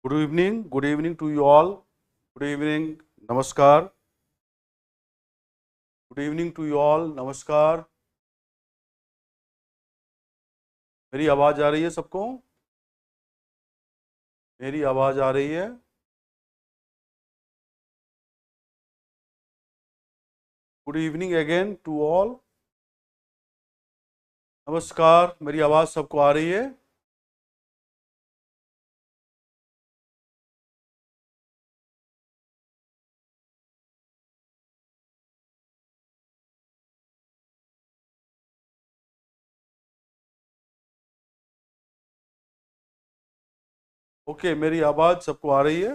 Good evening to you all. Good evening, नमस्कार. Good evening to you all, नमस्कार. मेरी आवाज आ रही है सबको? मेरी आवाज आ रही है? Good evening again to all. नमस्कार, मेरी आवाज सबको आ रही है? ओके, मेरी आवाज सबको आ रही है?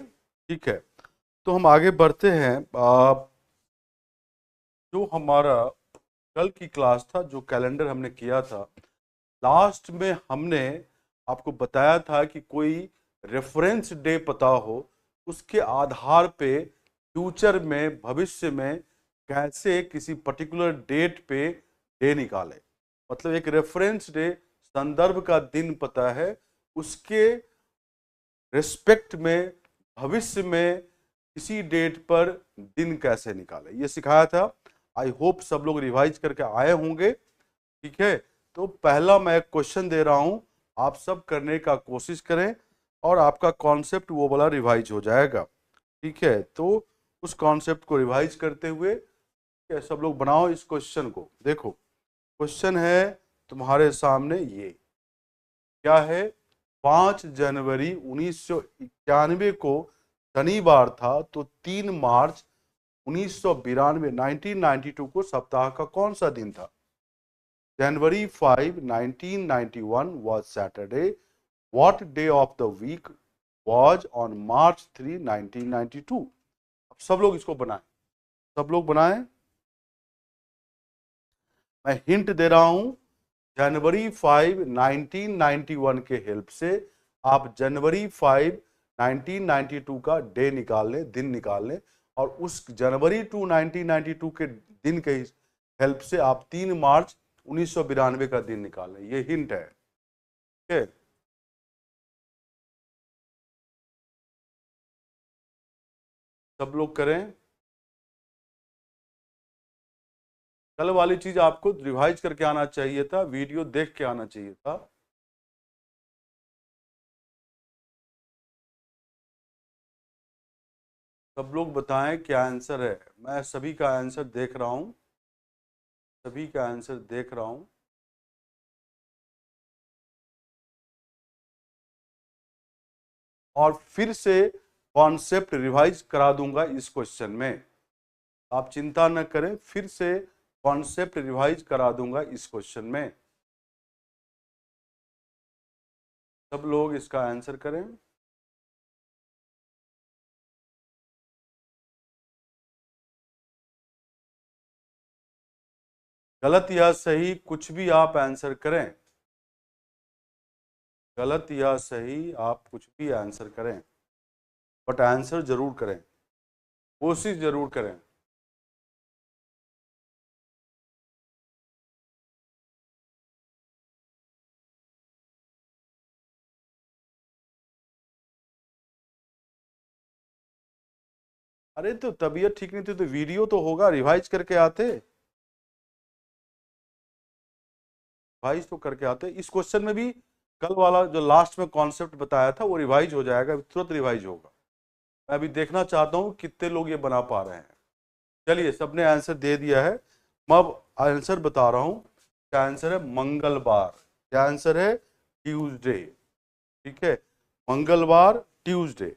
ठीक है, तो हम आगे बढ़ते हैं. जो हमारा कल की क्लास था, जो कैलेंडर हमने किया था, लास्ट में हमने आपको बताया था कि कोई रेफरेंस डे पता हो, उसके आधार पे फ्यूचर में, भविष्य में कैसे किसी पर्टिकुलर डेट पे डे निकाले. मतलब एक रेफरेंस डे, संदर्भ का दिन पता है, उसके रिस्पेक्ट में भविष्य में किसी डेट पर दिन कैसे निकाले, ये सिखाया था. आई होप सब लोग रिवाइज करके आए होंगे. ठीक है, तो पहला मैं क्वेश्चन दे रहा हूं, आप सब करने का कोशिश करें और आपका कॉन्सेप्ट वो वाला रिवाइज हो जाएगा. ठीक है, तो उस कॉन्सेप्ट को रिवाइज करते हुए सब लोग बनाओ इस क्वेश्चन को. देखो, क्वेश्चन है तुम्हारे सामने, ये क्या है? 5 जनवरी 1991 को शनिवार था, तो 3 मार्च 1992 1992 को सप्ताह का कौन सा दिन था? January 5, 1991 was Saturday. What day of the week was on March 3, 1992? अब सब लोग इसको बनाएं, सब लोग बनाएं. मैं हिंट दे रहा हूं, जनवरी 5, 1991 के हेल्प से आप जनवरी 5, 1992 का डे निकाल लें, दिन निकाल लें, और उस जनवरी 2, 1992 के दिन के हेल्प से आप 3 मार्च 1992 का दिन निकाल लें. ये हिंट है. ठीक है, सब लोग करें. कल वाली चीज आपको रिवाइज करके आना चाहिए था, वीडियो देख के आना चाहिए था. सब लोग बताएं क्या आंसर है. मैं सभी का आंसर देख रहा हूं, सभी का आंसर देख रहा हूं. और फिर से कॉन्सेप्ट रिवाइज करा दूंगा इस क्वेश्चन में, आप चिंता न करें. फिर से कॉन्सेप्ट रिवाइज करा दूंगा इस क्वेश्चन में. सब लोग इसका आंसर करें. गलत या सही कुछ भी आप आंसर करें, गलत या सही आप कुछ भी आंसर करें, बट आंसर जरूर करें, कोशिश जरूर करें. अरे तो तबीयत ठीक नहीं थी तो वीडियो तो होगा, रिवाइज करके आते, रिवाइज तो करके आते. इस क्वेश्चन में भी कल वाला जो लास्ट में कॉन्सेप्ट बताया था वो रिवाइज हो जाएगा, तुरंत रिवाइज होगा. मैं अभी देखना चाहता हूँ कितने लोग ये बना पा रहे हैं. चलिए, सबने आंसर दे दिया है. मैं अब आंसर बता रहा हूँ. क्या आंसर है? मंगलवार. क्या आंसर है? ट्यूसडे. ठीक है, मंगलवार, ट्यूसडे.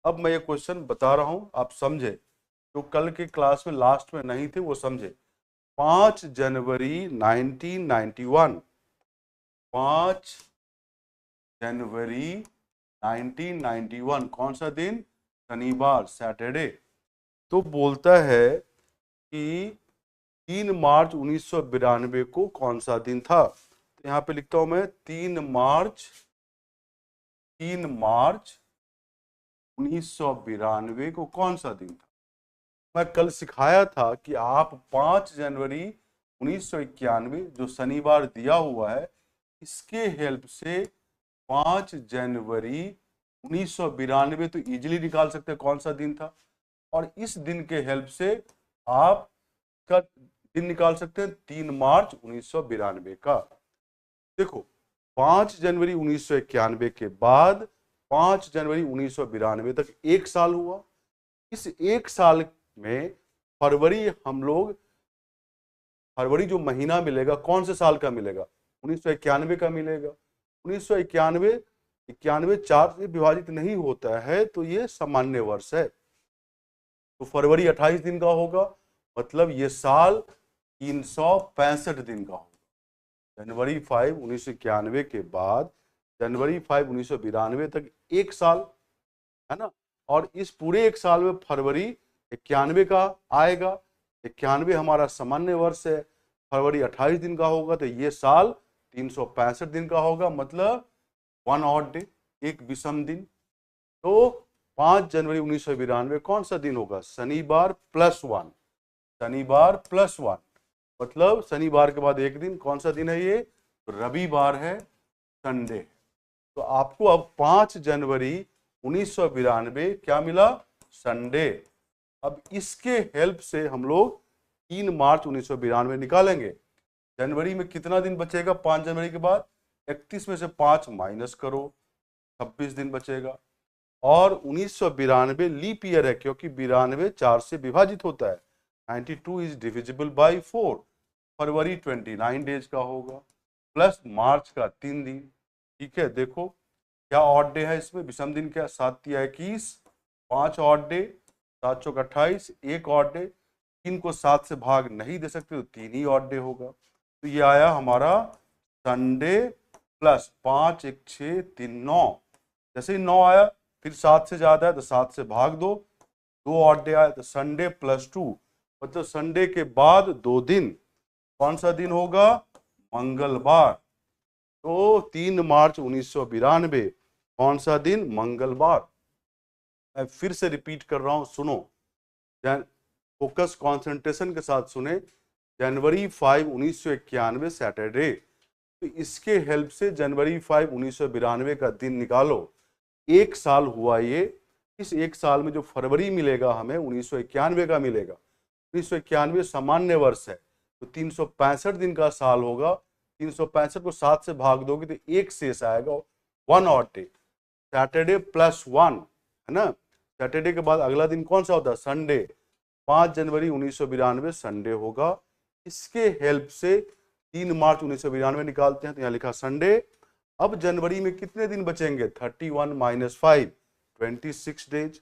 अब मैं ये क्वेश्चन बता रहा हूँ, आप समझे, जो कल की क्लास में लास्ट में नहीं थे वो समझे. 5 जनवरी 1991, 5 जनवरी 1991 कौन सा दिन? शनिवार, सैटरडे. तो बोलता है कि 3 मार्च 1992 को कौन सा दिन था. तो यहाँ पे लिखता हूं मैं 3 मार्च, 3 मार्च 1992 को कौन सा दिन था. मैं कल सिखाया था कि आप 5 जनवरी 1991 जो शनिवार दिया हुआ है, इसके हेल्प से 5 जनवरी 1992 तो इजीली निकाल सकते हैं कौन सा दिन था, और इस दिन के हेल्प से आप का दिन निकाल सकते हैं 3 मार्च 1992 का। देखो 5 जनवरी 1991 के बाद 5 जनवरी 1992 तक एक साल हुआ। इस एक साल में फरवरी हम लोग, फरवरी जो महीना मिलेगा कौन से साल का मिलेगा, 1991 का मिलेगा। 1991 91 4 से विभाजित नहीं होता है तो ये सामान्य वर्ष है, तो फरवरी 28 दिन का होगा, मतलब ये साल 365 दिन का होगा। जनवरी 5 1991 के बाद जनवरी 5 1992 तक एक साल है ना, और इस पूरे एक साल में फरवरी 91 का आएगा। 91 हमारा सामान्य वर्ष है, फरवरी 28 दिन का होगा तो ये साल 365 दिन का होगा, मतलब 1 ऑड डे, एक विषम दिन। तो 5 जनवरी 1992 कौन सा दिन होगा, शनिवार +1, शनिवार +1, मतलब शनिवार के बाद एक दिन, कौन सा दिन है ये, रविवार है, संडे। तो आपको अब 5 जनवरी 1992 क्या मिला, संडे। अब इसके हेल्प से हम लोग 3 मार्च 1992 निकालेंगे। जनवरी में कितना दिन बचेगा 5 जनवरी के बाद, 31 में से 5 माइनस करो, 26 दिन बचेगा। और 1992 लीप ईयर है क्योंकि 92 4 से विभाजित होता है। 92 is divisible by 4, February 29 days का होगा, प्लस मार्च का 3 दिन। ठीक है, देखो क्या ऑड डे है इसमें, विषम दिन क्या, 7 या 21, 5 ऑड डे, 7 चौक 28, एक ऑड डे, 3 को 7 से भाग नहीं दे सकते तो 3 ही ऑड डे होगा। तो ये आया हमारा संडे प्लस 5 1 6 3 9, जैसे ही 9 आया फिर 7 से ज्यादा है तो 7 से भाग दो, 2 ऑड डे आया तो संडे +2, मतलब संडे के बाद 2 दिन, कौन सा दिन होगा, मंगलवार। तो 3 मार्च 1992 कौन सा दिन, मंगलवार। मैं फिर से रिपीट कर रहा हूं, सुनो, फोकस कंसंट्रेशन के साथ सुने। जनवरी 5 1991 सैटरडे, तो इसके हेल्प से जनवरी 5 1992 का दिन निकालो, एक साल हुआ ये। इस एक साल में जो फरवरी मिलेगा हमें 1991 का मिलेगा, 1991 सामान्य वर्ष है तो 365 दिन का साल होगा। 365 को 7 से भाग दोगे तो एक शेष आएगा, 1 ऑड डे, सैटरडे +1 है ना। सैटरडे के बाद अगला दिन कौन सा होता है, संडे। 5 जनवरी 1992 संडे होगा। इसके हेल्प से 3 मार्च 1992 निकालते हैं तो यहाँ लिखा संडे। अब जनवरी में कितने दिन बचेंगे, 31 - 5 26 डेज।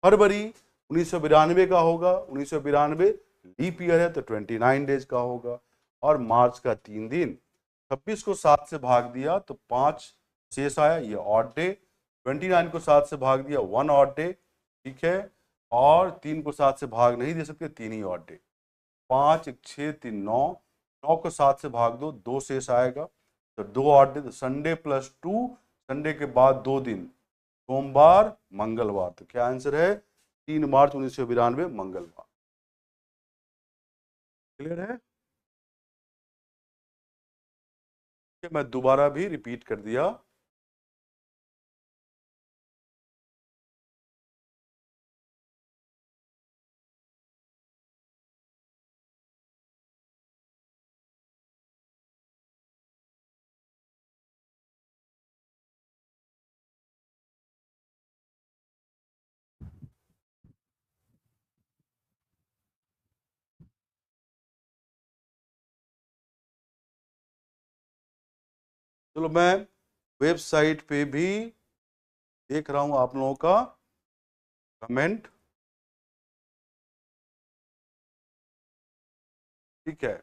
फरवरी 1992 का होगा, 1992 लीप ईयर है तो 29 डेज का होगा, और मार्च का 3 दिन। 26 को 7 से भाग दिया तो 5 शेष आया, ये ऑड डे। 29 को 7 से भाग दिया, 1 ऑड डे, ठीक है। और 3 को 7 से भाग नहीं दे सकते, 3 ही ऑड डे। 5 1 6 3 9, 9 को 7 से भाग दो, 2 शेष आएगा तो 2 ऑड डे, तो संडे +2, संडे के बाद 2 दिन, सोमवार मंगलवार। तो क्या आंसर है, 3 मार्च 1992 मंगलवार। क्लियर है, मैं दोबारा भी रिपीट कर दिया। चलो मैं वेबसाइट पे भी देख रहा हूं आप लोगों का कमेंट, ठीक है।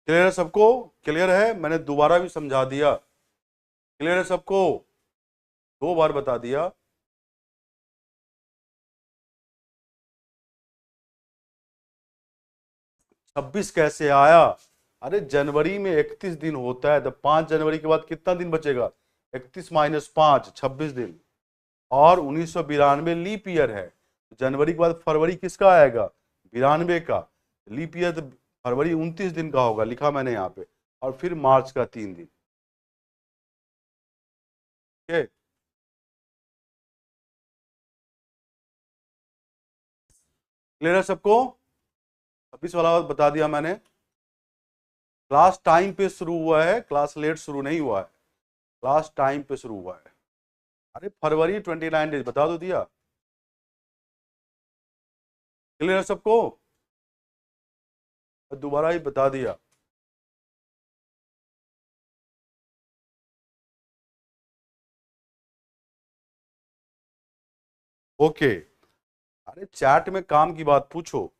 क्लियर है सबको, क्लियर है, मैंने दोबारा भी समझा दिया। क्लियर है सबको, 2 बार बता दिया। 26 कैसे आया, अरे जनवरी में 31 दिन होता है तो 5 जनवरी के बाद कितना दिन बचेगा, 31 - 5 26 दिन। और 1992 लीप ईयर है, जनवरी के बाद फरवरी किसका आएगा, 92 का। लीप ईयर तो फरवरी 29 दिन का होगा, लिखा मैंने यहाँ पे, और फिर मार्च का 3 दिन। ठीक है, क्लियर है सबको? 26 वाला बात बता दिया मैंने। क्लास टाइम पे शुरू हुआ है, क्लास लेट शुरू नहीं हुआ है, क्लास टाइम पे शुरू हुआ है। अरे फरवरी 29 डेज बता दो दिया। क्लियर है सबको? दोबारा ही बता दिया। ओके। अरे चैट में काम की बात पूछो।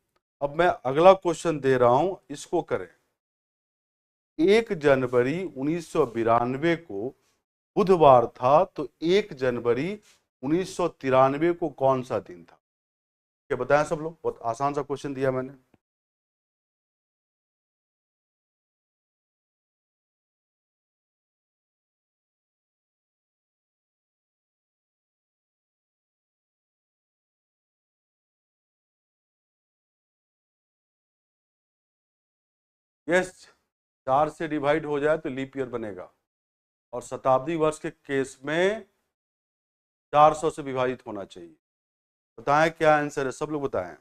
अब मैं अगला क्वेश्चन दे रहा हूं, इसको करें। 1 जनवरी 1992 को बुधवार था, तो 1 जनवरी 1993 को कौन सा दिन था? क्या बताएं सब लोग? बहुत आसान सा क्वेश्चन दिया मैंने। यस, 4 से डिवाइड हो जाए तो लीप ईयर बनेगा, और शताब्दी वर्ष के केस में 400 से विभाजित होना चाहिए। बताएं क्या आंसर है, सब लोग बताएं।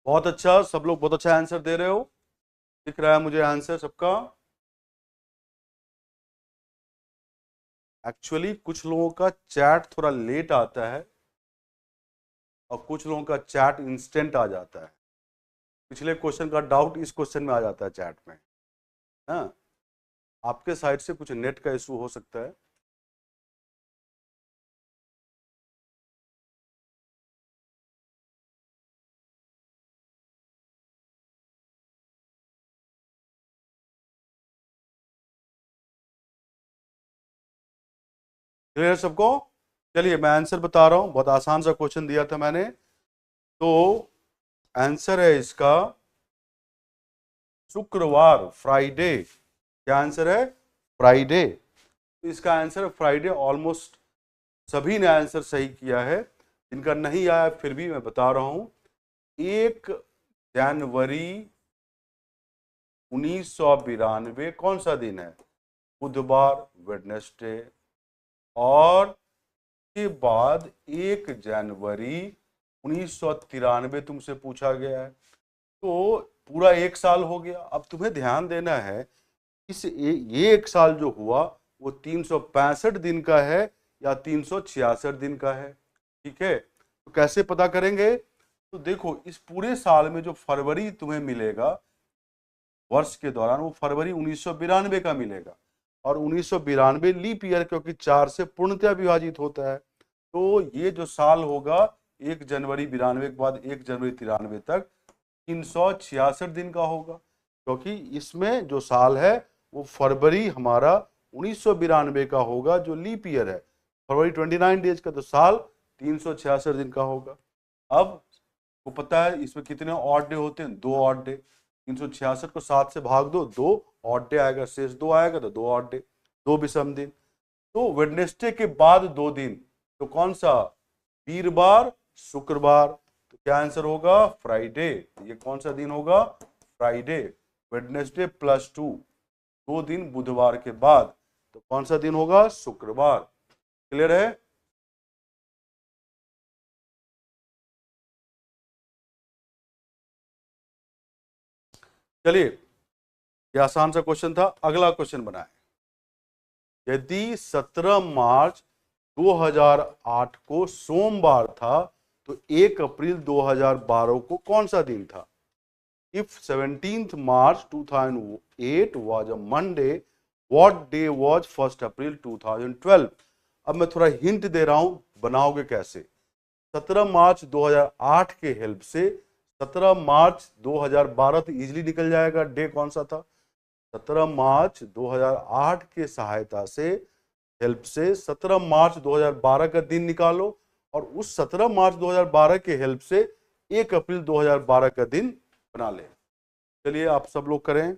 बहुत अच्छा, सब लोग बहुत अच्छा आंसर दे रहे हो, दिख रहा है मुझे आंसर सबका। एक्चुअली कुछ लोगों का चैट थोड़ा लेट आता है, और कुछ लोगों का चैट इंस्टेंट आ जाता है। पिछले क्वेश्चन का डाउट इस क्वेश्चन में आ जाता है चैट में। हाँ, आपके साइड से कुछ नेट का इशू हो सकता है। क्लियर सबको? चलिए मैं आंसर बता रहा हूं, बहुत आसान सा क्वेश्चन दिया था मैंने। तो आंसर है इसका शुक्रवार, फ्राइडे। क्या आंसर है? फ्राइडे। तो इसका आंसर है फ्राइडे। ऑलमोस्ट सभी ने आंसर सही किया है। जिनका नहीं आया फिर भी मैं बता रहा हूं, 1 जनवरी 1992 कौन सा दिन है? बुधवार, वेडनेसडे। और के बाद 1 जनवरी 1993 तुमसे पूछा गया है, तो पूरा 1 साल हो गया। अब तुम्हें ध्यान देना है, ये 1 साल जो हुआ वो 365 दिन का है या 366 दिन का है? ठीक है, तो कैसे पता करेंगे? तो देखो, इस पूरे साल में जो फरवरी तुम्हें मिलेगा वर्ष के दौरान, वो फरवरी 1992 का मिलेगा। और 1992 लीप ईयर, क्योंकि 4 से पूर्णतः विभाजित होता है। तो ये जो साल होगा 1 जनवरी 92 के बाद 1 जनवरी 93 तक 366 दिन का होगा, क्योंकि इसमें जो साल है वो फरवरी हमारा 1992 का होगा, जो लीप ईयर है। फरवरी 29 डेज का, तो साल 366 दिन का होगा। अब को पता है इसमें कितने ऑड डे होते हैं? 2 ऑड डे। 366 को 7 से भाग दो, 2 ऑड डे आएगा, शेष 2 आएगा, तो 2 ऑड डे, 2 विषम दिन। तो वेडनेसडे के बाद 2 दिन, तो कौन सा? वीरवार, शुक्रवार। तो क्या आंसर होगा? फ्राइडे। ये कौन सा दिन होगा? फ्राइडे। वेडनेसडे प्लस 2, 2 दिन बुधवार के बाद, तो कौन सा दिन होगा? शुक्रवार। क्लियर है? चलिए, ये आसान सा क्वेश्चन था। अगला क्वेश्चन बनाए। यदि 17 मार्च 2008 को सोमवार था, तो 1 अप्रैल 2012 को कौन सा दिन था? If 17th March 2008 was a Monday, what day was 1st April 2012? अब मैं थोड़ा हिंट दे रहा हूं, बनाओगे कैसे? 17 मार्च 2008 के हेल्प से 17 मार्च 2012 तो इजीली निकल जाएगा। डे कौन सा था? 17 मार्च 2008 के सहायता से, हेल्प से 17 मार्च 2012 का दिन निकालो, और उस 17 मार्च 2012 के हेल्प से 1 अप्रैल 2012 का दिन बना ले। चलिए आप सब लोग करें।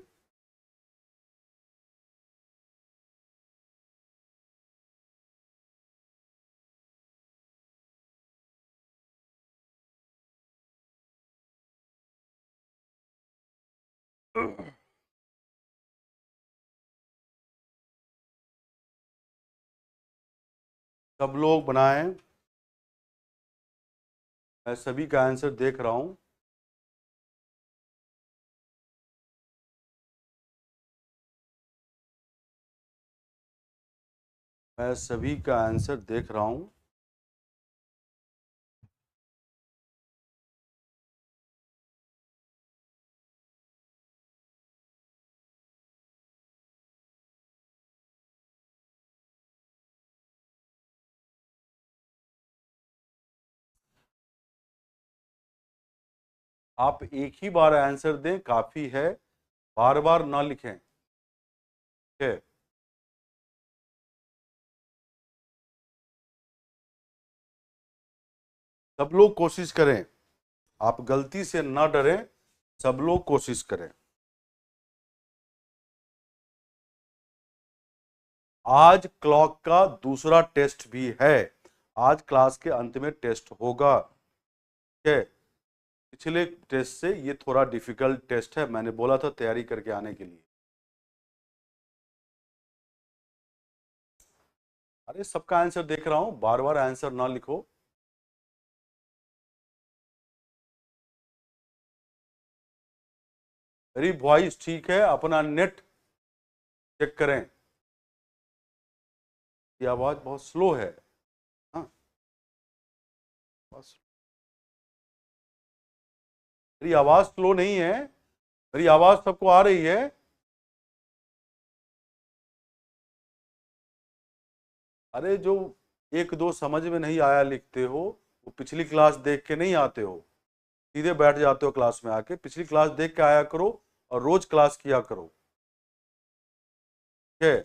सब लोग बनाएं, मैं सभी का आंसर देख रहा हूं। मैं सभी का आंसर देख रहा हूं। आप एक ही बार आंसर दें, काफी है, बार बार ना लिखें। ठीक है, सब लोग कोशिश करें, आप गलती से ना डरें, सब लोग कोशिश करें। आज क्लॉक का दूसरा टेस्ट भी है, आज क्लास के अंत में टेस्ट होगा। ठीक है, पिछले टेस्ट से ये थोड़ा डिफिकल्ट टेस्ट है, मैंने बोला था तैयारी करके आने के लिए। अरे सबका आंसर देख रहा हूं, बार बार आंसर ना लिखो। मेरी वॉइस ठीक है? अपना नेट चेक करें, ये आवाज बहुत स्लो है। हाँ, बस मेरी आवाज स्लो नहीं है, मेरी आवाज सबको आ रही है। अरे जो एक दो समझ में नहीं आया लिखते हो, वो पिछली क्लास देख के नहीं आते हो, सीधे बैठ जाते हो क्लास में आके। पिछली क्लास देख के आया करो और रोज क्लास किया करो। ठीक है,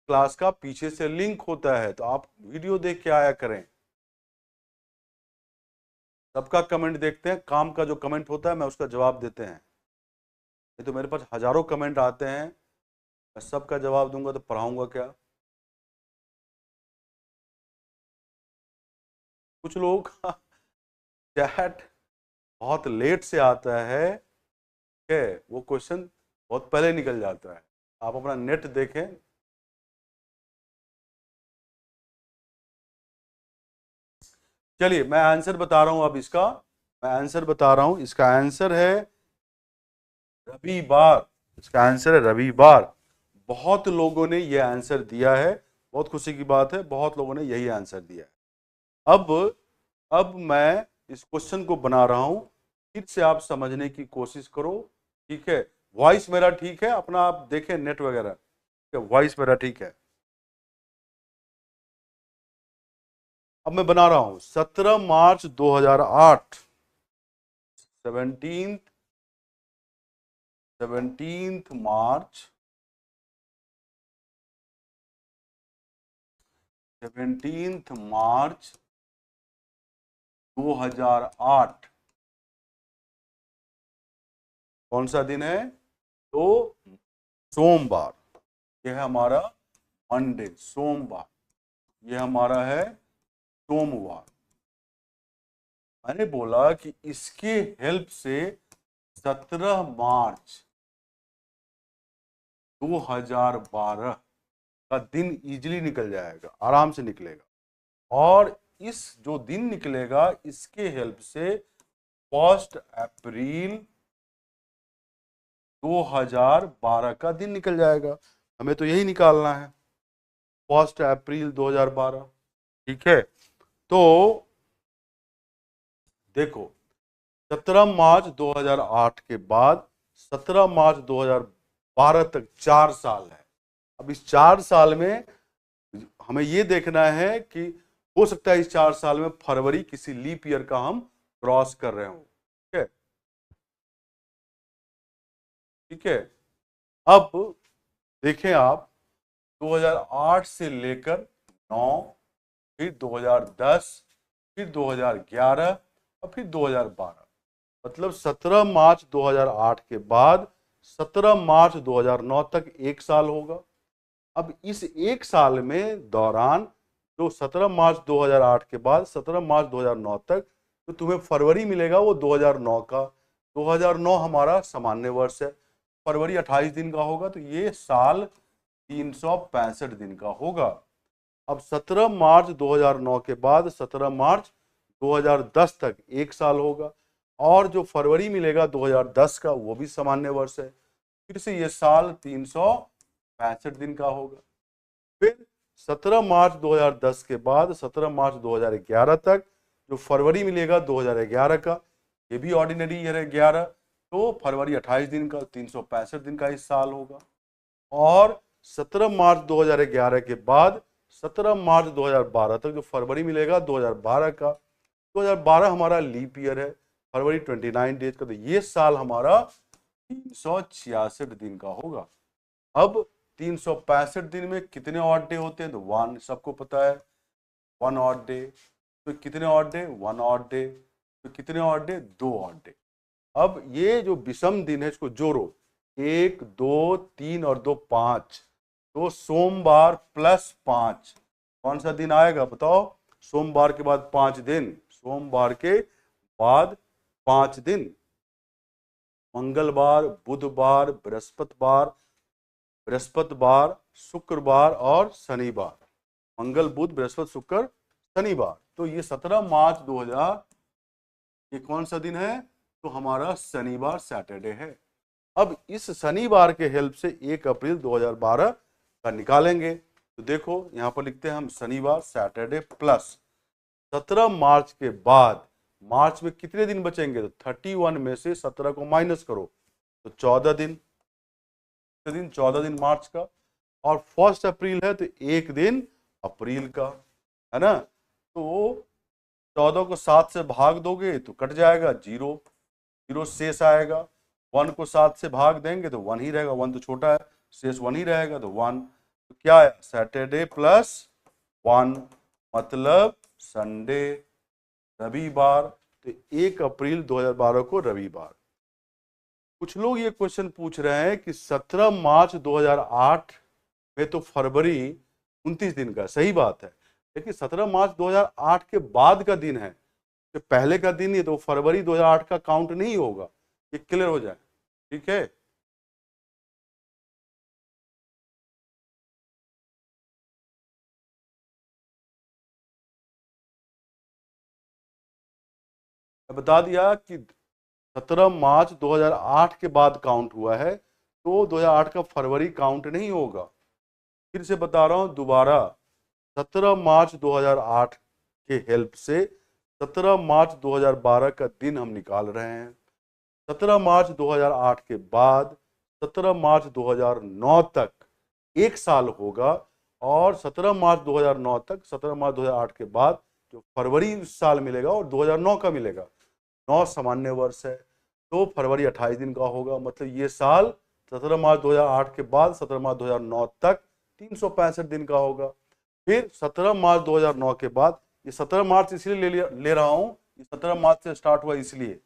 क्लास का पीछे से लिंक होता है, तो आप वीडियो देख के आया करें। सबका कमेंट देखते हैं, काम का जो कमेंट होता है मैं उसका जवाब देते हैं। ये तो मेरे पास हजारों कमेंट आते हैं, मैं सबका जवाब दूंगा तो पढ़ाऊंगा क्या? कुछ लोगों का चैट बहुत लेट से आता है, ठीक है, वो क्वेश्चन बहुत पहले निकल जाता है। आप अपना नेट देखें। चलिए मैं आंसर बता रहा हूं अब इसका, मैं आंसर बता रहा हूं। इसका आंसर है रविवार। इसका आंसर है रविवार। बहुत लोगों ने यह आंसर दिया है, बहुत खुशी की बात है, बहुत लोगों ने यही आंसर दिया है। अब मैं इस क्वेश्चन को बना रहा हूं, फिर से आप समझने की कोशिश करो। ठीक है, वॉइस मेरा ठीक है? अपना आप देखें नेट वगैरह, वॉइस मेरा ठीक है? अब मैं बना रहा हूं 17 मार्च 2008, 17 मार्च 17 मार्च 2008 कौन सा दिन है? तो सोमवार। यह है हमारा मंडे, सोमवार। यह हमारा है सोमवार। मैंने बोला कि इसके हेल्प से 17 मार्च 2012 का दिन इजीली निकल जाएगा, आराम से निकलेगा। और इस जो दिन निकलेगा, इसके हेल्प से 1 अप्रैल 2012 का दिन निकल जाएगा। हमें तो यही निकालना है, 1 अप्रैल 2012। ठीक है, तो देखो 17 मार्च 2008 के बाद 17 मार्च 2012 तक 4 साल है। अब इस 4 साल में हमें यह देखना है कि हो सकता है इस 4 साल में फरवरी किसी लीप ईयर का हम क्रॉस कर रहे हो। ठीक है, ठीक है। अब देखें आप, 2008 से लेकर 9, फिर 2010, फिर 2011 और फिर 2012, मतलब 17 मार्च 2008 के बाद 17 मार्च 2009 तक 1 साल होगा। अब इस 1 साल में दौरान जो 17 मार्च 2008 के बाद 17 मार्च 2009 तक तो तुम्हें फरवरी मिलेगा वो 2009 का, 2009 हमारा सामान्य वर्ष है, फरवरी 28 दिन का होगा, तो ये साल 365 दिन का होगा। अब 17 मार्च 2009 के बाद 17 मार्च 2010 तक एक साल होगा, और जो फरवरी मिलेगा 2010 का वो भी सामान्य वर्ष है, फिर से ये साल 365 दिन का होगा। फिर 17 मार्च 2010 के बाद 17 मार्च 2011 तक जो फरवरी मिलेगा 2011 का, ये भी ऑर्डिनरी ईयर है 11, तो फरवरी 28 दिन का, 365 दिन का इस साल होगा। और 17 मार्च 2011 के बाद 17 मार्च 2012 तक जो फरवरी मिलेगा 2012 का, 2012 हमारा लीप ईयर है, फरवरी 29 डेज का, तो ये साल हमारा 366 दिन का होगा। अब 365 दिन में कितने ऑड डे होते हैं, तो 1 सबको पता है, 1 ऑड डे। तो कितने ऑड डे, 1 ऑड डे। तो कितने ऑड डे, 2 ऑड डे। अब ये जो विषम दिन है इसको जोड़ो, 1 2 3 और 2 5, तो सोमवार प्लस 5 कौन सा दिन आएगा बताओ? सोमवार के बाद 5 दिन, सोमवार के बाद 5 दिन, मंगलवार, बुधवार, बृहस्पतिवार, शुक्रवार और शनिवार। मंगल, बुध, बृहस्पति, शुक्र, शनिवार। तो ये 17 मार्च 2000 ये कौन सा दिन है? तो हमारा शनिवार, सैटरडे है। अब इस शनिवार के हेल्प से 1 अप्रैल 2012 का निकालेंगे। तो देखो यहां पर लिखते हैं हम शनिवार, सैटरडे प्लस 17 मार्च के बाद मार्च में कितने दिन बचेंगे? तो 31 में से 17 को माइनस करो तो 14 दिन, 14 दिन मार्च का। और 1 अप्रैल है तो 1 दिन अप्रैल का, है ना। तो 14 को 7 से भाग दोगे तो कट जाएगा, 0 0 शेष आएगा। 1 को 7 से भाग देंगे तो 1 ही रहेगा, 1 तो छोटा है, शेष 1 ही रहेगा, तो 1। तो क्या है? सैटरडे प्लस 1 मतलब संडे, रविवार। तो 1 अप्रैल 2012 को रविवार। कुछ लोग ये क्वेश्चन पूछ रहे हैं कि 17 मार्च 2008 में तो फरवरी 29 दिन का, सही बात है, लेकिन 17 मार्च 2008 के बाद का दिन है, कि पहले का दिन ही, तो फरवरी 2008 का काउंट नहीं होगा। ये क्लियर हो जाए, ठीक है। बता दिया कि 17 मार्च 2008 के बाद काउंट हुआ है, तो 2008 का फरवरी काउंट नहीं होगा। फिर से बता रहा हूं दोबारा, 17 मार्च 2008 के हेल्प से 17 मार्च 2012 का दिन हम निकाल रहे हैं। 17 मार्च 2008 के बाद 17 मार्च 2009 तक एक साल होगा, और 17 मार्च 2009 तक, 17 मार्च 2008 के बाद जो फरवरी इस साल मिलेगा और 2009 का मिलेगा, 9 सामान्य वर्ष है, तो फरवरी 28 दिन का होगा। मतलब ये साल 17 मार्च 2008 के बाद 17 मार्च 2009 तक 365 दिन का होगा। फिर 17 मार्च 2009 के बाद, ये 17 मार्च इसलिए ले रहा हूं, ये 17 मार्च से स्टार्ट हुआ इसलिए,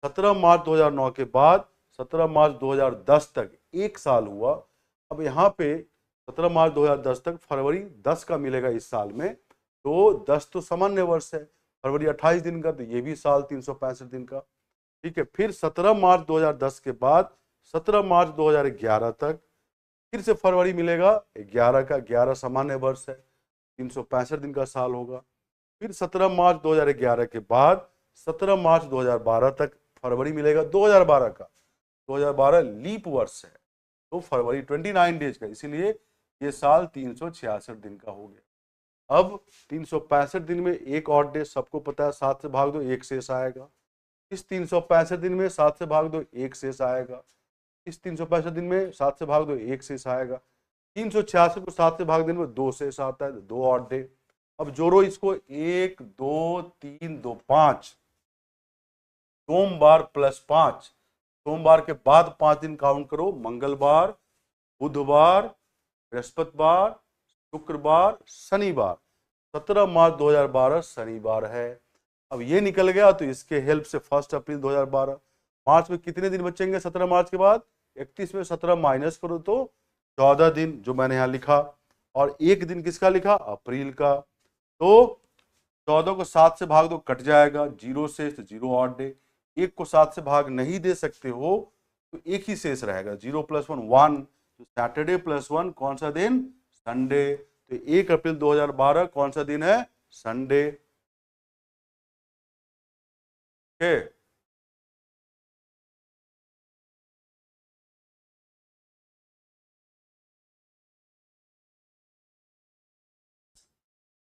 17 मार्च 2009 के बाद 17 मार्च 2010 तक एक साल हुआ। अब यहाँ पे 17 मार्च 2010 तक फरवरी 10 का मिलेगा इस साल में, तो 10 तो सामान्य वर्ष है, फरवरी 28 दिन का, तो ये भी साल 365 दिन का, ठीक है। फिर 17 मार्च 2010 के बाद 17 मार्च 2011 तक फिर से फरवरी मिलेगा 11 का, 11 सामान्य वर्ष है, 365 दिन का साल होगा। फिर 17 मार्च 2011 के बाद 17 मार्च 2012 तक फरवरी मिलेगा 2012 का, 2012 लीप वर्ष है, तो फरवरी 29 डेज का, इसीलिए ये साल 366 दिन का हो गया। अब 365 दिन में एक और डे सबको पता है, 7 से भाग दो 1 शेष आएगा। इस 365 दिन में 7 से भाग दो 1 शेष आएगा। इस 365 दिन में 7 से भाग दो 1 शेष आएगा। 366 को 7 से भाग देने में 2 शेष आता है, 2 और डे। अब जोड़ो इसको, 1 2 3 2 5, सोमवार प्लस 5, सोमवार के बाद 5 दिन काउंट करो, मंगलवार, बुधवार, बृहस्पतिवार, शुक्रवार, शनिवार। 17 मार्च 2012 शनिवार है। अब ये निकल गया, तो इसके हेल्प से 1 अप्रैल 2012, मार्च में कितने दिन बचेंगे 17 मार्च के बाद? 31 में 17 माइनस करो तो 14 दिन, जो मैंने यहाँ लिखा, और एक दिन किसका लिखा? अप्रैल का। तो 14 को 7 से भाग दो कट जाएगा, 0 से 0 ऑड डे, एक को 7 से भाग नहीं दे सकते हो तो एक ही शेष रहेगा, 0 + 1 1। तो सैटरडे +1 कौन सा दिन? संडे। तो 1 अप्रैल 2012 कौन सा दिन है? संडे। ठीक,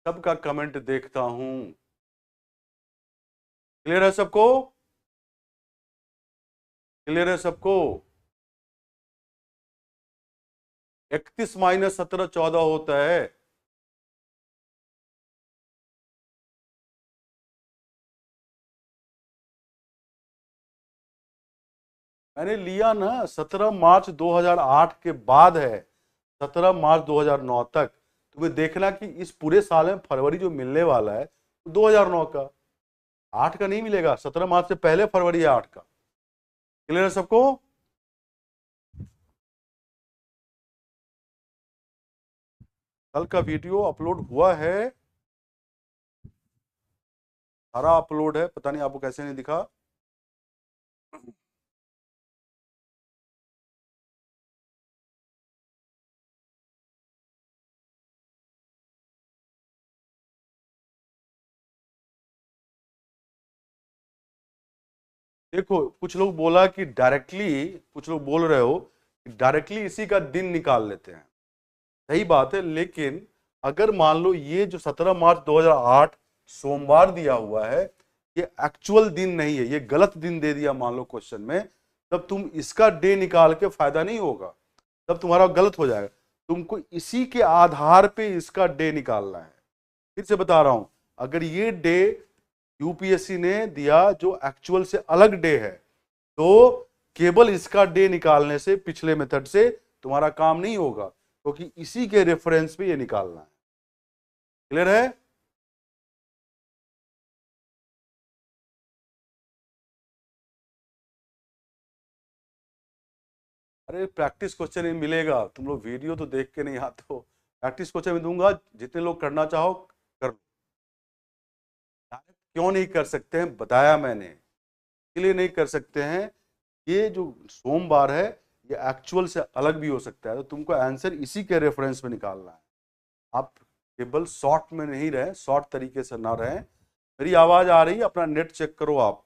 सबका कमेंट देखता हूं। क्लियर है सबको? क्लियर है सबको? 31 - 17 14 होता है। मैंने लिया ना 17 मार्च 2008 के बाद है, 17 मार्च 2009 तक। तुम्हें देखना कि इस पूरे साल में फरवरी जो मिलने वाला है 2009 का, 8 का नहीं मिलेगा। 17 मार्च से पहले फरवरी है 8 का। क्लियर है सबको? कल का वीडियो अपलोड हुआ है, सारा अपलोड है, पता नहीं आपको कैसे नहीं दिखा। देखो कुछ लोग बोला कि डायरेक्टली, कुछ लोग बोल रहे हो कि डायरेक्टली इसी का दिन निकाल लेते हैं। सही बात है, लेकिन अगर मान लो ये जो 17 मार्च 2008 सोमवार दिया हुआ है, ये एक्चुअल दिन नहीं है, ये गलत दिन दे दिया मान लो क्वेश्चन में, तब तुम इसका डे निकाल के फायदा नहीं होगा, तब तुम्हारा गलत हो जाएगा। तुमको इसी के आधार पे इसका डे निकालना है। फिर से बता रहा हूं, अगर ये डे यूपीएससी ने दिया जो एक्चुअल से अलग डे है, तो केवल इसका डे निकालने से, पिछले मेथड से तुम्हारा काम नहीं होगा, क्योंकि इसी के रेफरेंस पे ये निकालना है। क्लियर है? अरे प्रैक्टिस क्वेश्चन ही मिलेगा, तुम लोग वीडियो तो देख के नहीं आते हो। प्रैक्टिस क्वेश्चन में दूंगा, जितने लोग करना चाहो कर लो। क्यों नहीं कर सकते हैं बताया मैंने, इसलिए नहीं कर सकते हैं, ये जो सोमवार है ये एक्चुअल से अलग भी हो सकता है, तो तुमको आंसर इसी के रेफरेंस में निकालना है। आप केवल शॉर्ट में नहीं रहे, शॉर्ट तरीके से ना रहे। मेरी आवाज आ रही है? अपना नेट चेक करो आप।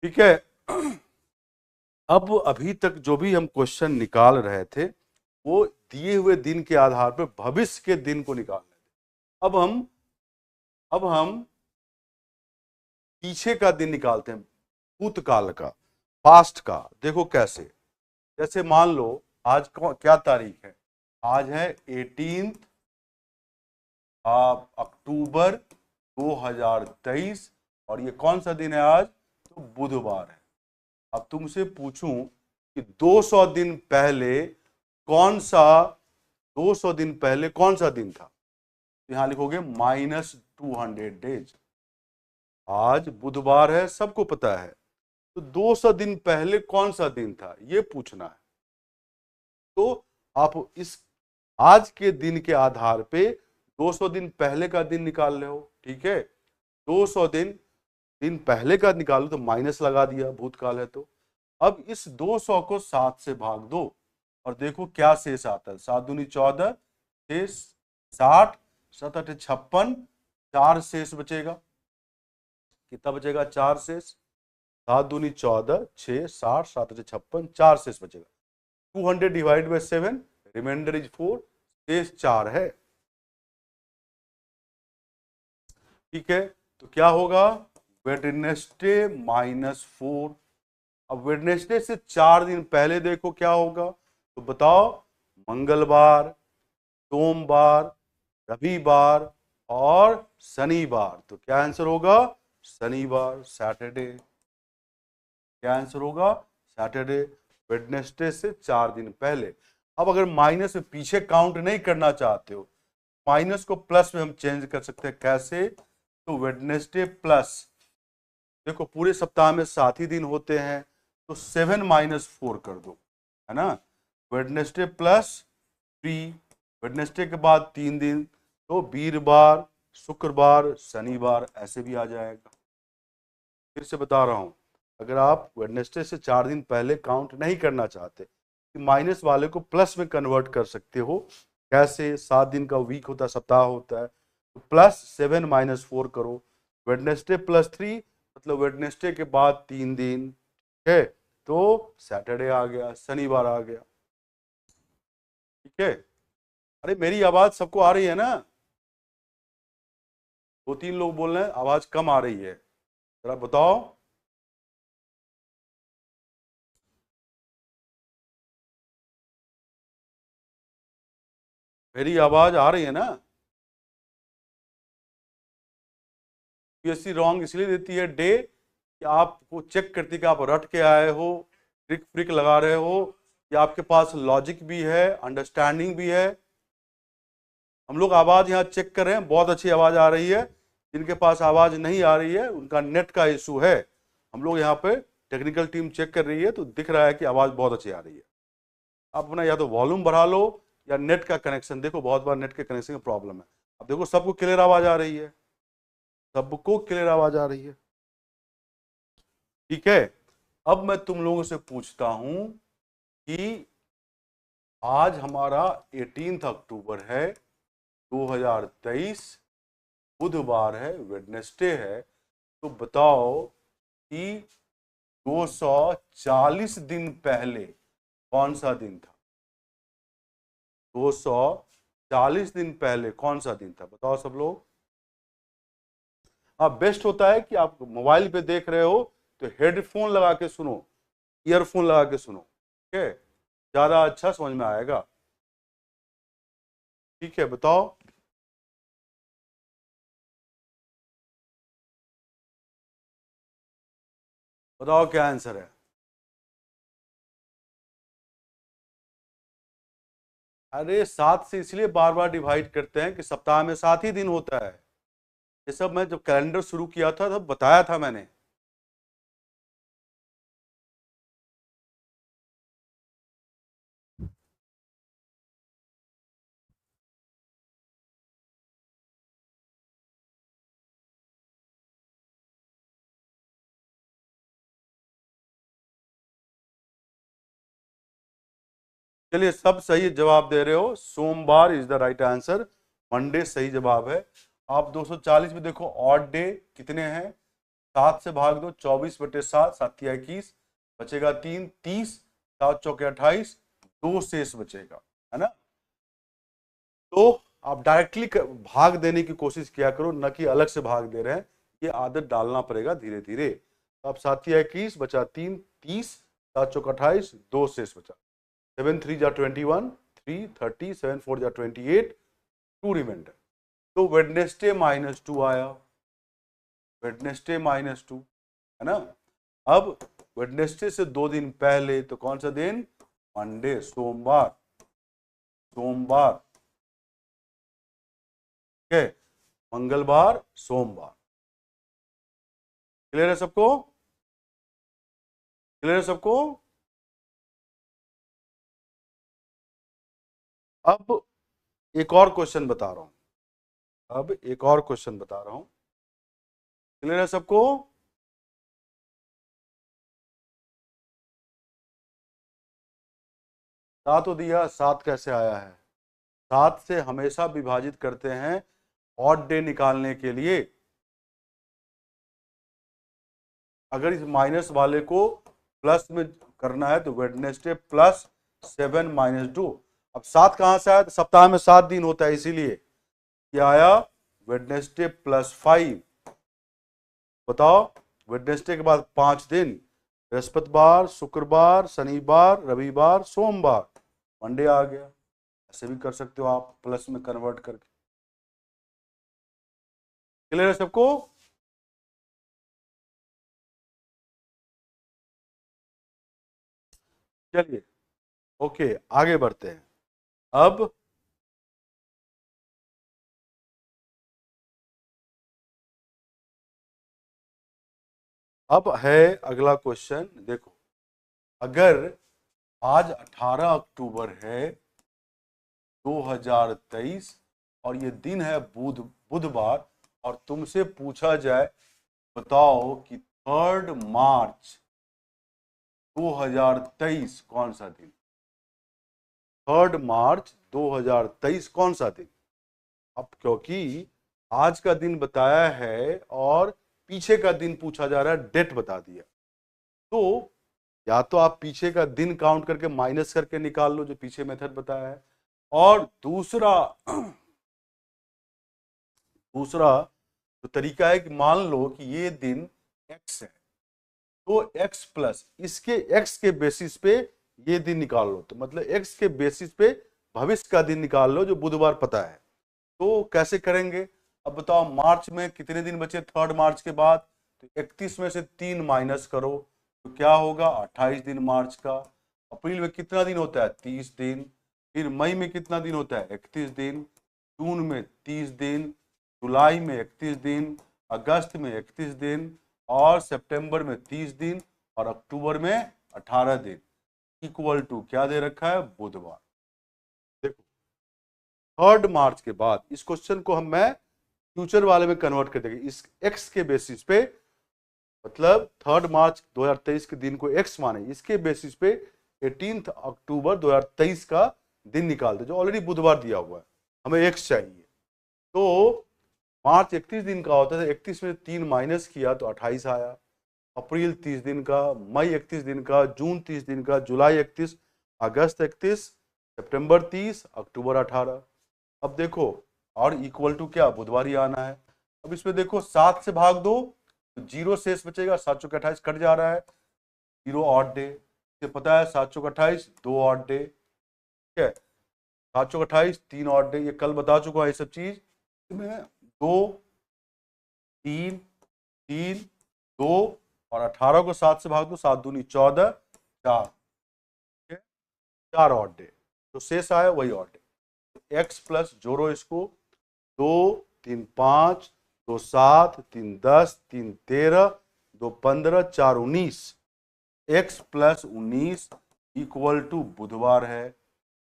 ठीक है, अब अभी तक जो भी हम क्वेश्चन निकाल रहे थे वो दिए हुए दिन के आधार पर भविष्य के दिन को निकाल रहे थे। अब हम पीछे का दिन निकालते हैं, भूतकाल का, पास्ट का। देखो कैसे, जैसे मान लो आज क्या तारीख है? आज है 18 अक्टूबर 2023, और ये कौन सा दिन है आज? तो बुधवार है। अब तुमसे पूछूं कि 200 दिन पहले कौन सा, 200 दिन पहले कौन सा दिन था? तो यहां लिखोगे -200 डेज। आज बुधवार है, सबको पता है, तो 200 दिन पहले कौन सा दिन था ये पूछना है। तो आप इस आज के दिन के आधार पे 200 दिन पहले का दिन निकाल रहे हो, ठीक है? 200 दिन दिन पहले का निकालो तो माइनस लगा दिया, भूतकाल है तो। अब इस 200 को 7 से भाग दो और देखो क्या शेष आता है। 7 दूनी 14, शेष 60, 7 8 56, 4 शेष बचेगा। कितना बचेगा? 4 शेष। 7 दूनी 14, 6 60, 7 8 56, 4 शेष बचेगा। 200 डिवाइड बाय 7, रिमाइंडर इज 4, शेष 4 है। ठीक है, तो क्या होगा? वेडनेसडे -4। अब वेडनेसडे से 4 दिन पहले देखो क्या होगा, तो बताओ। मंगलवार, सोमवार, रविवार और शनिवार। तो क्या आंसर होगा? शनिवार, सैटरडे। क्या आंसर होगा? सैटरडे। वेडनेसडे से 4 दिन पहले। अब अगर माइनस में पीछे काउंट नहीं करना चाहते हो, माइनस को प्लस में हम चेंज कर सकते हैं, कैसे? तो वेडनेसडे प्लस, देखो पूरे सप्ताह में 7 ही दिन होते हैं, तो 7 - 4 कर दो, है ना। वेडनेसडे प्लस 3, वेडनेसडे के बाद 3 दिन, तो वीरवार, शुक्रवार, शनिवार, ऐसे भी आ जाएगा। फिर से बता रहा हूं, अगर आप वेडनेसडे से 4 दिन पहले काउंट नहीं करना चाहते, तो माइनस वाले को प्लस में कन्वर्ट कर सकते हो, कैसे? 7 दिन का वीक होता है, सप्ताह होता है, तो +7 - 4 करो। वेडनेसडे +3 मतलब वेडनेसडे के बाद 3 दिन, ठीक है, तो सैटरडे आ गया, शनिवार आ गया, ठीक है। अरे मेरी आवाज सबको आ रही है ना? 2-3 लोग बोल रहे हैं आवाज कम आ रही है, जरा बताओ। मेरी आवाज आ रही है ना? यूपीएससी रॉन्ग इसलिए देती है डे कि आपको चेक करती है कि आप रट के आए हो, ट्रिक फ्रिक लगा रहे हो, कि आपके पास लॉजिक भी है, अंडरस्टैंडिंग भी है। हम लोग आवाज यहाँ चेक कर रहे हैं, बहुत अच्छी आवाज आ रही है। जिनके पास आवाज नहीं आ रही है उनका नेट का इशू है। हम लोग यहाँ पे टेक्निकल टीम चेक कर रही है, तो दिख रहा है कि आवाज बहुत अच्छी आ रही है। आप अपना या तो वॉल्यूम बढ़ा लो या नेट का कनेक्शन देखो, बहुत बार नेट के कनेक्शन की प्रॉब्लम है। अब देखो सबको क्लियर आवाज आ रही है, सबको क्लियर आवाज आ रही है, ठीक है। अब मैं तुम लोगों से पूछता हूं कि आज हमारा 18 अक्टूबर है 2023, बुधवार है, वेडनेसडे है, तो बताओ कि 240 दिन पहले कौन सा दिन था? 240 दिन पहले कौन सा दिन था, बताओ सब लोग। हाँ, बेस्ट होता है कि आप मोबाइल पे देख रहे हो तो हेडफोन लगा के सुनो, ईयरफोन लगा के सुनो, ठीक है, ज्यादा अच्छा समझ में आएगा, ठीक है। बताओ, बताओ क्या आंसर है? अरे 7 से इसलिए बार बार डिवाइड करते हैं कि सप्ताह में 7 ही दिन होता है। ये सब मैं जब कैलेंडर शुरू किया था तब बताया था मैंने। चलिए, सब सही जवाब दे रहे हो, सोमवार is the right answer, Monday सही जवाब है। आप 240 में देखो ऑड डे कितने हैं, 7 से भाग दो, 24/7, 7 × 21, बचेगा 3, 30, 7 × 4 = 28, 2 शेष बचेगा, है ना। तो आप डायरेक्टली भाग देने की कोशिश किया करो, न कि अलग से भाग दे रहे हैं, ये आदत डालना पड़ेगा धीरे धीरे। तो अब 7 × 21 बचा 3, 30, 7 × 4 = 28, 2 शेष बचा, 7 × 3 = 21, 3, 30, 7 × 4 = 28, 2 रिमाइंडर। तो वेडनेसडे -2 आया, वेडनेसडे -2, है ना। अब वेडनेसडे से 2 दिन पहले तो कौन सा दिन? मंडे, सोमवार, सोमवार, ठीक है, मंगलवार, सोमवार। क्लियर है सबको? क्लियर है सबको? अब एक और क्वेश्चन बता रहा हूं, अब एक और क्वेश्चन बता रहा हूं, क्लियर है सबको? सात तो दिया, 7 कैसे आया है? 7 से हमेशा विभाजित करते हैं ऑड डे निकालने के लिए। अगर इस माइनस वाले को प्लस में करना है तो वेडनेसडे +7 - 2। अब 7 कहां से आया? तो सप्ताह में 7 दिन होता है, इसीलिए क्या आया? वेडनेसडे +5। बताओ, वेडनेसडे के बाद 5 दिन, बृहस्पतिवार, शुक्रवार, शनिवार, रविवार, सोमवार, मंडे आ गया। ऐसे भी कर सकते हो आप, प्लस में कन्वर्ट करके। क्लियर है सबको? चलिए, ओके, आगे बढ़ते हैं। अब अब है अगला क्वेश्चन, देखो अगर आज 18 अक्टूबर है 2023 और ये दिन है बुधवार, और तुमसे पूछा जाए बताओ कि 3 मार्च 2023 कौन सा दिन। 3 मार्च 2023 कौन सा दिन। अब क्योंकि आज का दिन बताया है और पीछे का दिन पूछा जा रहा है, डेट बता दिया, तो या तो आप पीछे का दिन काउंट करके माइनस करके निकाल लो जो पीछे मेथड बताया है, और दूसरा जो तरीका है कि मान लो कि ये दिन x है, तो x प्लस इसके x के बेसिस पे ये दिन निकाल लो, तो मतलब x के बेसिस पे भविष्य का दिन निकाल लो जो बुधवार पता है। तो कैसे करेंगे, अब बताओ मार्च में कितने दिन बचे 3 मार्च के बाद, तो 31 में से 3 माइनस करो तो क्या होगा 28 दिन मार्च का। अप्रैल में कितना दिन होता है 30 दिन, फिर मई में कितना दिन होता है 31 दिन, जून में 30 दिन, जुलाई में 31 दिन, अगस्त में 31 दिन, और सितंबर में 30 दिन, और अक्टूबर में 18 दिन, इक्वल टू क्या दे रखा है बुधवार। देखो 3 मार्च के बाद इस क्वेश्चन को मैं फ्यूचर वाले में कन्वर्ट कर देंगे, इस x के बेसिस पे, मतलब 3 मार्च 2023 के दिन को x माने, इसके बेसिस पे 18 अक्टूबर 2023 का दिन निकाल दे जो ऑलरेडी बुधवार दिया हुआ है, हमें x चाहिए। तो मार्च 31 दिन का होता है, 31 में 3 माइनस किया तो 28 आया, अप्रैल 30 दिन का, मई 31 दिन का, जून 30 दिन का, जुलाई 31, अगस्त 31, सितंबर 30, अक्टूबर 18। अब देखो और इक्वल टू क्या बुधवार ही आना है। अब इसमें देखो 7 से भाग दो तो 0 शेष बचेगा, 7 चौके 28 कट जा रहा है, 0 ऑड डे, ये पता है 7 चौके 28 2 ऑड डे, ठीक है, 7 चौके 28 3 ऑड डे, ये कल बता चुका है ये सब चीज। इसमें 2 3 3 2 और 18 को 7 से भाग दो, 7 दूनी 14, 4, 4 ऑड डे, तो शेष आया वही ऑड डे। एक्स प्लस जोड़ो इसको, 2 3 5 2 7 3 10 3 13 2 15 4 19, एक्स प्लस 19 इक्वल टू बुधवार है।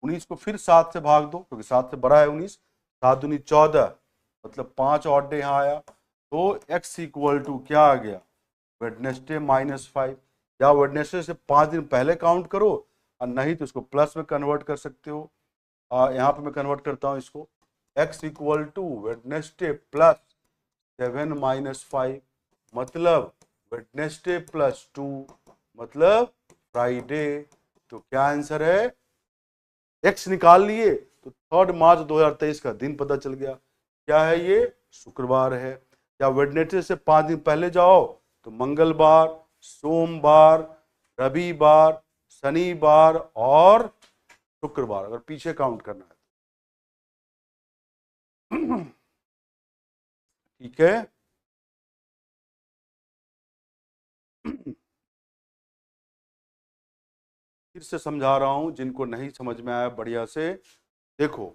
19 को फिर 7 से भाग दो क्योंकि 7 से बड़ा है 19, 7 दूनी 14, मतलब 5 ऑड डे यहाँ आया, तो x इक्वल टू क्या आ गया वेडनेसडे -5, या वेडनेसडे से 5 दिन पहले काउंट करो और नहीं तो इसको प्लस में कन्वर्ट कर सकते हो। यहाँ पे मैं कन्वर्ट करता हूँ इसको, x equal to Wednesday plus 7 -5, मतलब वेडनेसडे प्लस 2 मतलब फ्राइडे। तो क्या आंसर है, x निकाल लिए तो 3 मार्च 2023 का दिन पता चल गया, क्या है ये शुक्रवार है। या वेडनेसडे से 5 दिन पहले जाओ तो मंगलवार, सोमवार, रविवार, शनिवार और शुक्रवार, अगर पीछे काउंट करना है। ठीक है, फिर से समझा रहा हूं जिनको नहीं समझ में आया बढ़िया से देखो।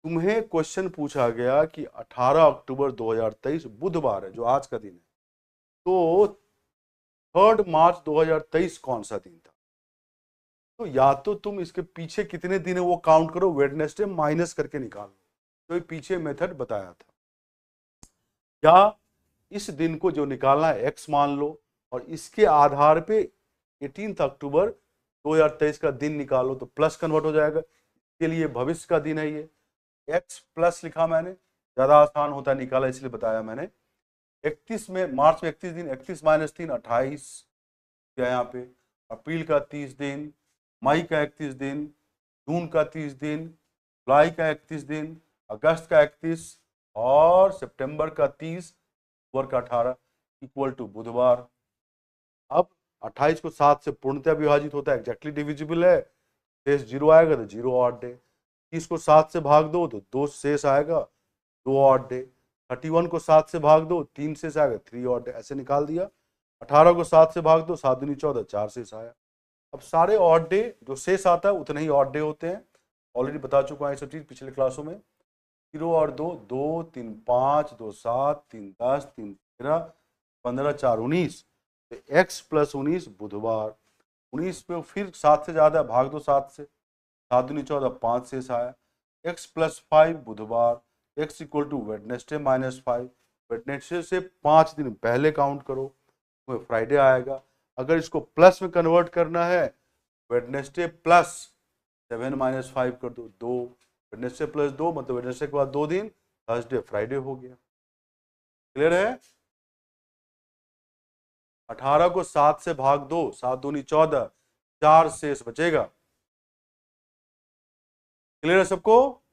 तुम्हें क्वेश्चन पूछा गया कि 18 अक्टूबर 2023 बुधवार है जो आज का दिन है, तो 3 मार्च 2023 कौन सा दिन था। तो या तो तुम इसके पीछे कितने दिन है वो काउंट करो, वेडनेसडे माइनस करके निकालो, तो ये पीछे मेथड बताया था। या इस दिन को जो निकालना है x मान लो और इसके आधार पे 18 अक्टूबर 2023 का दिन निकालो तो प्लस कन्वर्ट हो जाएगा, इसके लिए भविष्य का दिन है ये, x प्लस लिखा मैंने, ज्यादा आसान होता है निकाला इसलिए बताया मैंने। 31 में मार्च में 31 दिन, 31 माइनस 3 28 क्या यहाँ पे, अप्रैल का 30 दिन, मई का 31 दिन, जून का 30 दिन, जुलाई का 31 दिन, अगस्त का 31 और सितंबर का 30, अक्टूबर का 18 इक्वल टू बुधवार। अब 28 को 7 से पूर्णतः विभाजित होता है, एग्जैक्टली डिविजिबल है, शेष 0 आएगा तो 0 ऑड डे। 30 को 7 से भाग दो तो 2 शेष आएगा, 2 ऑड डे। 31 को 7 से भाग दो 3 शेष आएगा, 3 ऑड डे, ऐसे निकाल दिया। 18 को 7 से भाग दो, 7 दूनी 14, 4 शेष आया। अब सारे ऑड डे जो शेष आता है उतने ही ऑड डे होते हैं, ऑलरेडी बता चुका है ये सब चीज पिछले क्लासों में। 0 और 2, 2 3 5 2 7 3 10 3 13 15 4 19, तो x प्लस 19 बुधवार। 19 पे फिर 7 से ज्यादा है, भाग दो 7 से, 7 दूनी 14, 5 शेष आया। x प्लस 5 बुधवार, x equal to Wednesday minus 5। Wednesday से 5 दिन पहले काउंट करो, तो फ्राइडे आएगा। अगर इसको प्लस में कन्वर्ट करना है, वेडनेसडे प्लस 7 माइनस 5 कर दो, 2। वेडनेसडे प्लस 2 मतलब वेडनेसडे के बाद 2 दिन, थर्सडे फ्राइडे हो गया। क्लियर है? 18 को 7 से भाग दो, 7 दूनी 14, 4 शेष बचेगा। क्लियर है सबको?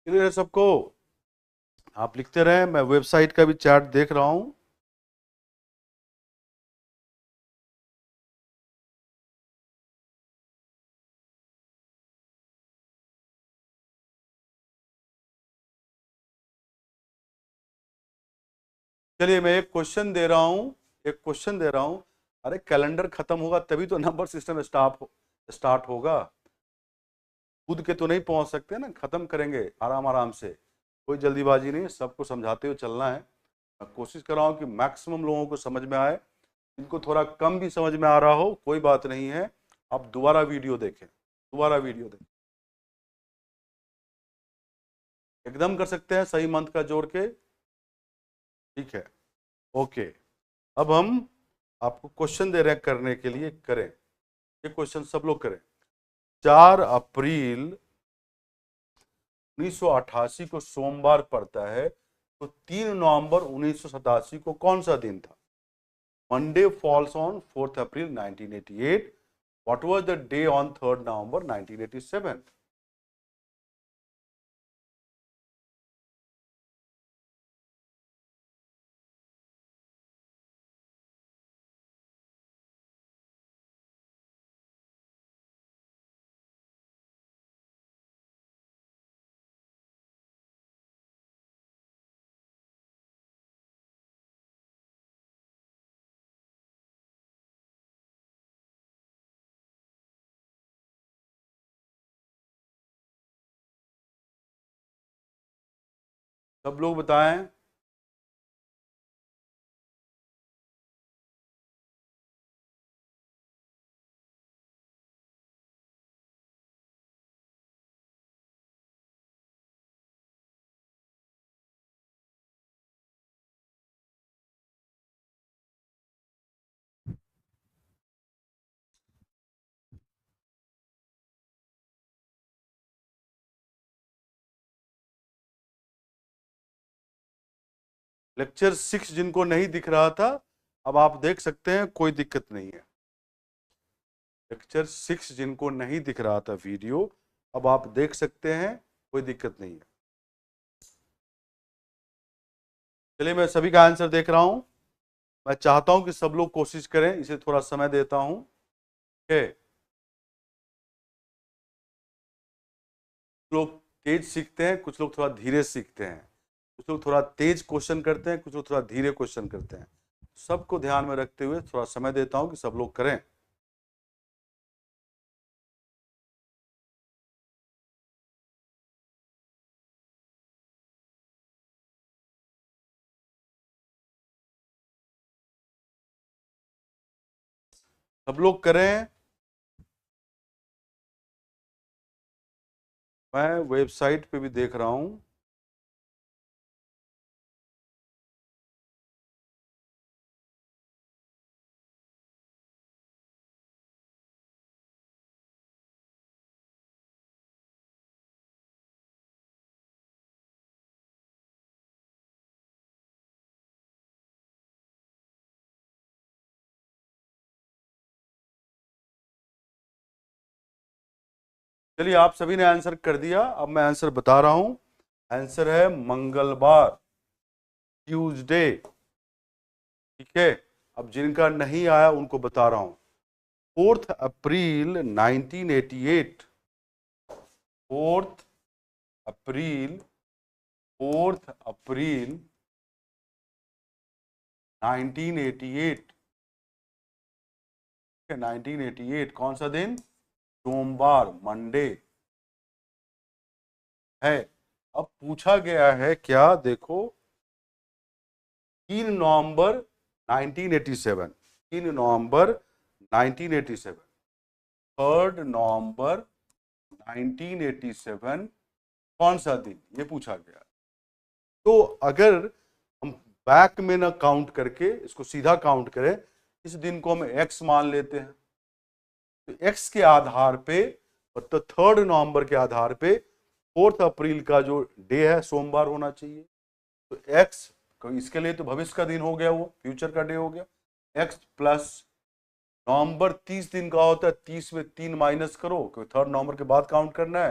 क्लियर है सबको? आप लिखते रहें, मैं वेबसाइट का भी चार्ट देख रहा हूं। चलिए मैं एक क्वेश्चन दे रहा हूं, एक क्वेश्चन दे रहा हूं। अरे कैलेंडर खत्म होगा तभी तो नंबर सिस्टम स्टार्ट होगा। खुद के तो नहीं पहुंच सकते ना, खत्म करेंगे आराम आराम से, कोई जल्दीबाजी नहीं है, सबको समझाते हुए चलना है। मैं कोशिश कर रहा हूं कि मैक्सिमम लोगों को समझ में आए। इनको थोड़ा कम भी समझ में आ रहा हो कोई बात नहीं है, आप दोबारा वीडियो देखें, दोबारा वीडियो देखें। एकदम कर सकते हैं सही मंथ का जोड़ के, ठीक है? ओके, अब हम आपको क्वेश्चन दे रहे हैं करने के लिए, करें ये क्वेश्चन, सब लोग करें। 4 अप्रैल 1988 को सोमवार पड़ता है, तो 3 नवंबर 1987 को कौन सा दिन था? Monday falls on 4 April 1988। What was the day on 3 नवंबर 1987? सब लोग बताएं। लेक्चर 6 जिनको नहीं दिख रहा था, अब आप देख सकते हैं, कोई दिक्कत नहीं है। लेक्चर 6 जिनको नहीं दिख रहा था वीडियो, अब आप देख सकते हैं, कोई दिक्कत नहीं है। चलिए मैं सभी का आंसर देख रहा हूं। मैं चाहता हूं कि सब लोग कोशिश करें, इसे थोड़ा समय देता हूं। कुछ लोग तेज सीखते हैं, कुछ लोग थोड़ा धीरे सीखते हैं, कुछ लोग थोड़ा तेज क्वेश्चन करते हैं, कुछ लोग थोड़ा धीरे क्वेश्चन करते हैं। सबको ध्यान में रखते हुए थोड़ा समय देता हूं कि सब लोग करें। सब लोग करें। मैं वेबसाइट पे भी देख रहा हूं। चलिए आप सभी ने आंसर कर दिया, अब मैं आंसर बता रहा हूं। आंसर है मंगलवार, ट्यूसडे। ठीक है, अब जिनका नहीं आया उनको बता रहा हूं। 4 अप्रैल 1988, 4 अप्रैल 4 अप्रैल 1988, 1988 कौन सा दिन? सोमवार, मंडे है। अब पूछा गया है क्या, देखो 3 नवंबर 1987, 3 नवंबर 1987, 3 नवंबर 1987 कौन सा दिन, ये पूछा गया। तो अगर हम बैक में ना काउंट करके इसको सीधा काउंट करें, इस दिन को हम एक्स मान लेते हैं, तो एक्स के आधार पे, तो 3 नवंबर के आधार पे 4 अप्रैल का जो डे है सोमवार होना चाहिए। तो एक्स, इसके लिए तो भविष्य का दिन हो गया, वो फ्यूचर का डे हो गया। एक्स प्लस नवंबर 30 दिन का होता है, 30 में 3 माइनस करो क्योंकि 3 नवंबर के बाद काउंट करना है,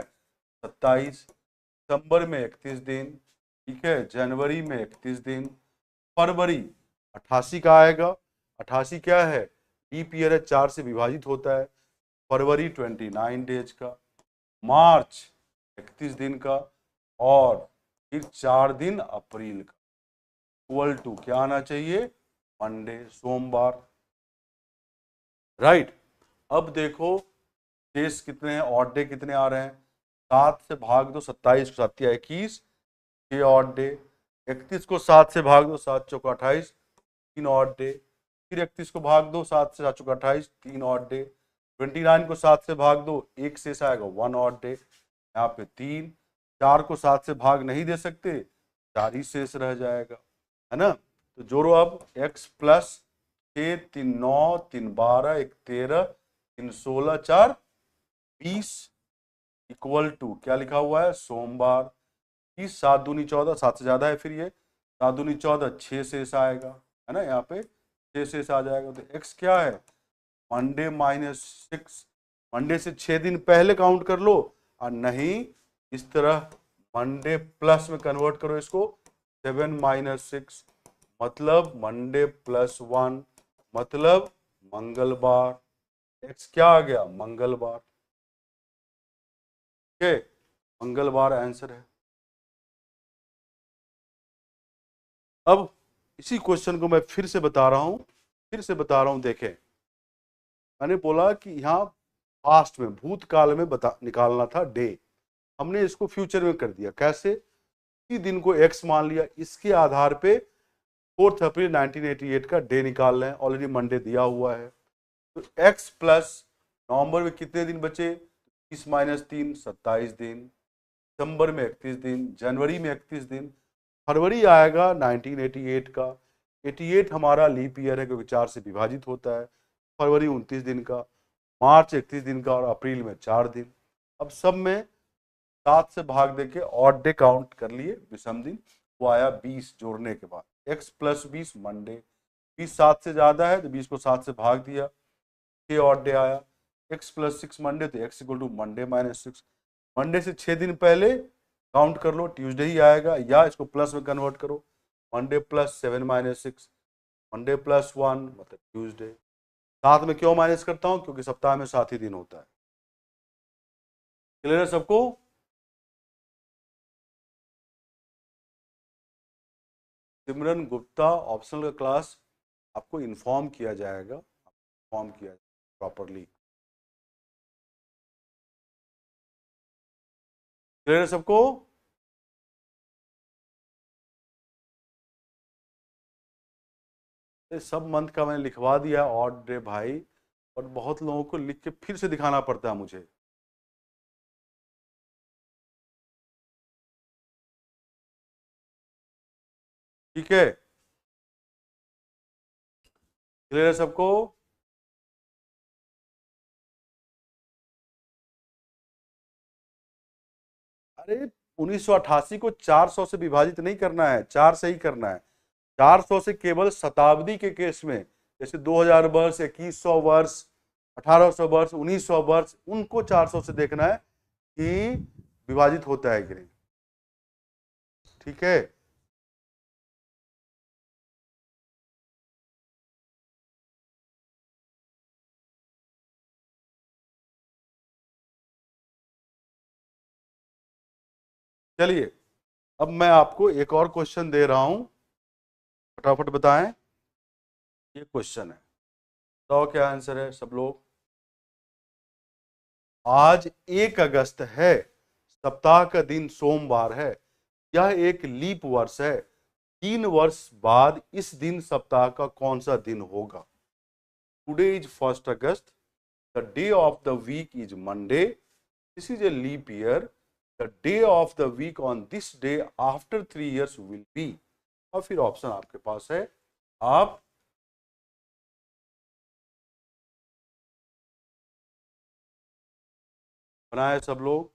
27। दिसंबर में 31 दिन, ठीक है। जनवरी में 31 दिन, फरवरी 88 का आएगा। 88 क्या है? लीप ईयर है, 4 से विभाजित होता है। फरवरी 29 डेज का, मार्च 31 दिन का, और फिर 4 दिन अप्रैल का, इक्वल टू क्या आना चाहिए? मंडे, सोमवार, राइट। अब देखो शेष कितने हैं, ऑड डे कितने आ रहे हैं? 7 से भाग दो, 27 को 7 या 21, 6 ऑड डे। 31 को 7 से भाग दो, 7 चौक 28, 3 ऑड डे। फिर 31 को भाग दो, 7 से 7 चौक 28, 3 ऑड डे। 29 को 7 से भाग दो, एक शेष आएगा, 1 ऑड डे। यहाँ पे 3, 4 को 7 से भाग नहीं दे सकते, 4 ही शेष रह जाएगा, है ना। तो जोड़ो अब, x प्लस 6, 3 9, 3 12, 1 13, 3 16, 4 20, इक्वल टू क्या लिखा हुआ है? सोमवार। 30, 7 दूनी 14, 7 से ज्यादा है, फिर ये 7 दूनी 14, 6 शेष आएगा, है ना। यहाँ पे 6 शेष आ जाएगा। तो x क्या है? Monday minus 6। मंडे से 6 दिन पहले काउंट कर लो, और नहीं इस तरह मंडे प्लस में कन्वर्ट करो इसको, 7 माइनस 6, मतलब मंडे प्लस 1, मतलब मंगलवार। एक्स क्या आ गया? मंगलवार, ठीक है, मंगलवार आंसर है। अब इसी क्वेश्चन को मैं फिर से बता रहा हूं, देखें। मैंने बोला कि यहाँ पास्ट में, भूतकाल में बता निकालना था डे, हमने इसको फ्यूचर में कर दिया। कैसे? इसी दिन को एक्स मान लिया, इसके आधार पे 4 अप्रैल 1988 का डे निकाल रहे हैं, ऑलरेडी मंडे दिया हुआ है। तो एक्स प्लस नवंबर में कितने दिन बचे? 30 माइनस 3, 27 दिन। दिसंबर में 31 दिन, जनवरी में 31 दिन, फरवरी आएगा 1988 का। 88 हमारा लीप ईयर है क्योंकि 4 से विभाजित होता है। फरवरी 29 दिन का, मार्च 31 दिन का, और अप्रैल में 4 दिन। अब सब में 7 से भाग देके ऑड डे काउंट कर लिए, विषम दिन, वो आया 20 जोड़ने के बाद। एक्स प्लस 20 मंडे, 20 7 से ज्यादा है तो 20 को 7 से भाग दिया, 6 ऑड डे आया। एक्स प्लस 6 मंडे, तो x equal to Monday minus 6। Monday से 6 दिन पहले काउंट कर लो, ट्यूसडे ही आएगा, या इसको प्लस में कन्वर्ट करो, Monday plus 7 minus 6, Monday plus 1 मतलब ट्यूसडे। साथ में क्यों माइनस करता हूं? क्योंकि सप्ताह में 7 ही दिन होता है। क्लियर है सबको? सिमरन गुप्ता ऑप्शनल का क्लास आपको इन्फॉर्म किया जाएगा, इन्फॉर्म किया प्रॉपरली। क्लियर है सबको? ये सब मंथ का मैंने लिखवा दिया ऑड डे भाई, और बहुत लोगों को लिख के फिर से दिखाना पड़ता है मुझे। ठीक है, क्लियर है सबको? अरे 1988 को 400 से विभाजित नहीं करना है, 4 से ही करना है। 400 से केवल शताब्दी के केस में, जैसे 2000 वर्ष, 2100 वर्ष, 1800 वर्ष, 1900 वर्ष, उनको 400 से देखना है कि विभाजित होता है कि नहीं। ठीक है, चलिए अब मैं आपको एक और क्वेश्चन दे रहा हूं, फटाफट बताएं। ये क्वेश्चन है, बताओ क्या आंसर है सब लोग। आज 1 अगस्त है, सप्ताह का दिन सोमवार है, यह एक लीप वर्ष है, 3 वर्ष बाद इस दिन सप्ताह का कौन सा दिन होगा। Today is 1 August, the day of the week is Monday, this is a leap year, the day of the week on this day after 3 years will be. और फिर ऑप्शन आपके पास है, आप बनाए सब लोग।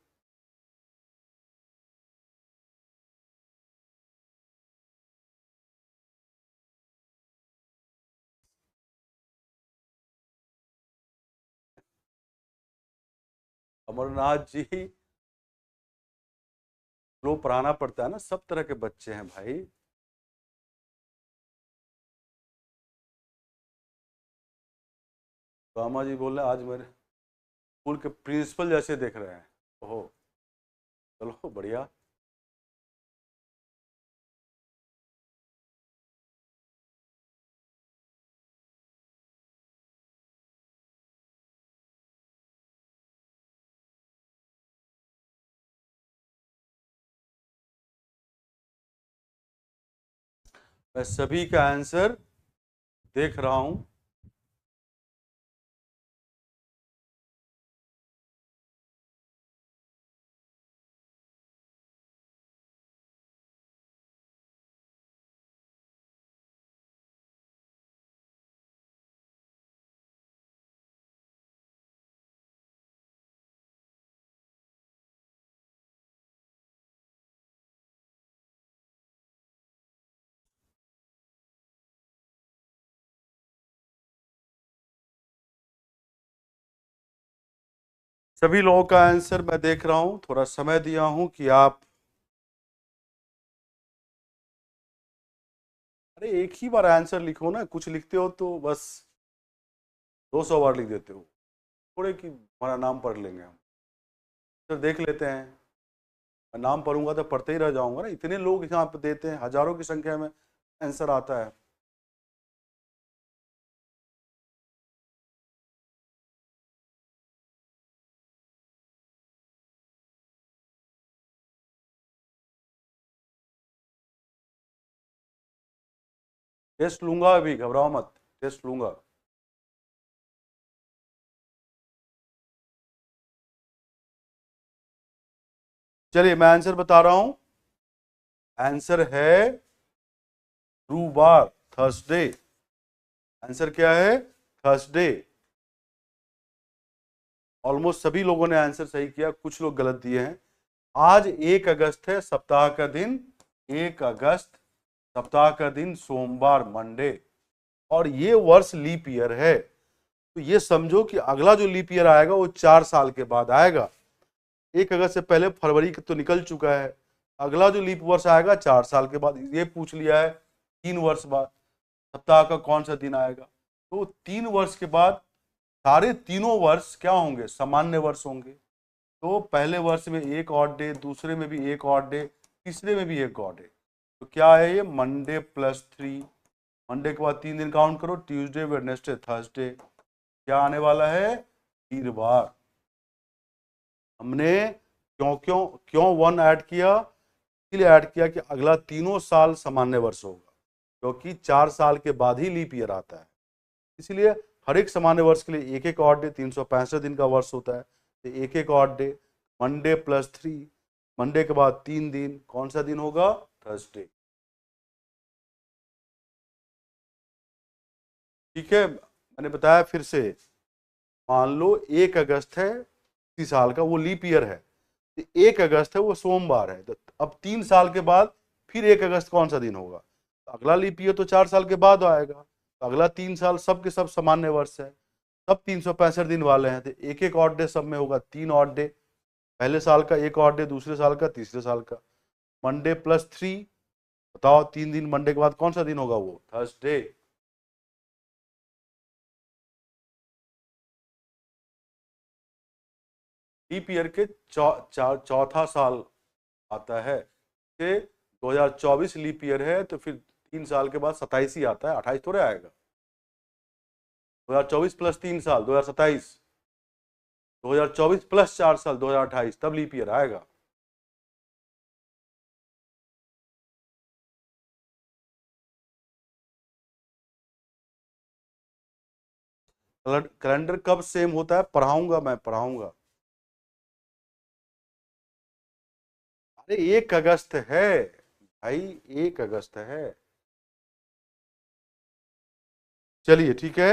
अमरनाथ जी, लो पढ़ाना पड़ता है ना, सब तरह के बच्चे हैं भाई। रामा जी बोल रहे हैं आज मेरे स्कूल के प्रिंसिपल जैसे देख रहे हैं। ओहो, चलो बढ़िया। मैं सभी का आंसर देख रहा हूं। सभी लोगों का आंसर मैं देख रहा हूं, थोड़ा समय दिया हूं कि आप, अरे एक ही बार आंसर लिखो ना, कुछ लिखते हो तो बस 200 बार लिख देते हो, थोड़े कि हमारा नाम पढ़ लेंगे हम। तो देख लेते हैं, मैं नाम पढ़ूंगा तो पढ़ते ही रह जाऊंगा ना, इतने लोग यहाँ पे देते हैं, हजारों की संख्या में आंसर आता है। टेस्ट लूंगा, अभी घबराओ मत, टेस्ट लूंगा। चलिए मैं आंसर बता रहा हूं, आंसर है गुरुवार, थर्सडे। आंसर क्या है, थर्सडे। ऑलमोस्ट सभी लोगों ने आंसर सही किया, कुछ लोग गलत दिए हैं। आज 1 अगस्त है, सप्ताह का दिन 1 अगस्त, सप्ताह का दिन सोमवार, मंडे, और ये वर्ष लीप ईयर है। तो ये समझो कि अगला जो लीप ईयर आएगा वो 4 साल के बाद आएगा। 1 अगस्त से पहले फरवरी तो निकल चुका है, अगला जो लीप वर्ष आएगा 4 साल के बाद। ये पूछ लिया है 3 वर्ष बाद सप्ताह का कौन सा दिन आएगा, तो 3 वर्ष के बाद सारे तीनों वर्ष क्या होंगे, सामान्य वर्ष होंगे। तो पहले वर्ष में एक ऑड डे, दूसरे में भी एक ऑड डे, तीसरे में भी एक ऑड डे। तो क्या है ये, मंडे +3, मंडे के बाद 3 दिन काउंट करो, ट्यूसडे, वेडनेसडे, थर्सडे, क्या आने वाला है, वीरवार। हमने क्यों क्यों क्यों 1 ऐड किया, इसलिए ऐड किया कि अगला तीनों साल सामान्य वर्ष होगा, क्योंकि 4 साल के बाद ही लीप ईयर आता है। इसलिए हर एक सामान्य वर्ष के लिए एक एक ऑड डे, 365 दिन का वर्ष होता है, तो एक एक ऑड डे, मंडे +3, मंडे के बाद 3 दिन, कौन सा दिन होगा, थर्सडे। ठीक है, मैंने बताया फिर से, मान लो 1 अगस्त है इसी साल का, वो लीप ईयर है, तो 1 अगस्त है वो सोमवार है, तो अब 3 साल के बाद फिर 1 अगस्त कौन सा दिन होगा, तो अगला लीप ईयर तो 4 साल के बाद आएगा, तो अगला 3 साल सब के सब सामान्य वर्ष है, सब 365 दिन वाले हैं, तो एक एक ऑड डे सब में होगा, 3 ऑड डे, पहले साल का एक ऑड डे, दूसरे साल का, तीसरे साल का। मंडे +3, बताओ 3 दिन मंडे के बाद कौन सा दिन होगा, वो थर्सडे। लीप ईयर के चौथा साल आता है कि 2024 लीप ईयर है तो फिर 3 साल के बाद 27 ही आता है, 28 थोड़े आएगा। 2024 प्लस 3 साल 2027, 2024 प्लस 4 साल 2028, तब लीप ईयर आएगा। कैलेंडर कब सेम होता है? पढ़ाऊंगा, मैं पढ़ाऊंगा। अरे 1 अगस्त है भाई, 1 अगस्त है। चलिए ठीक है।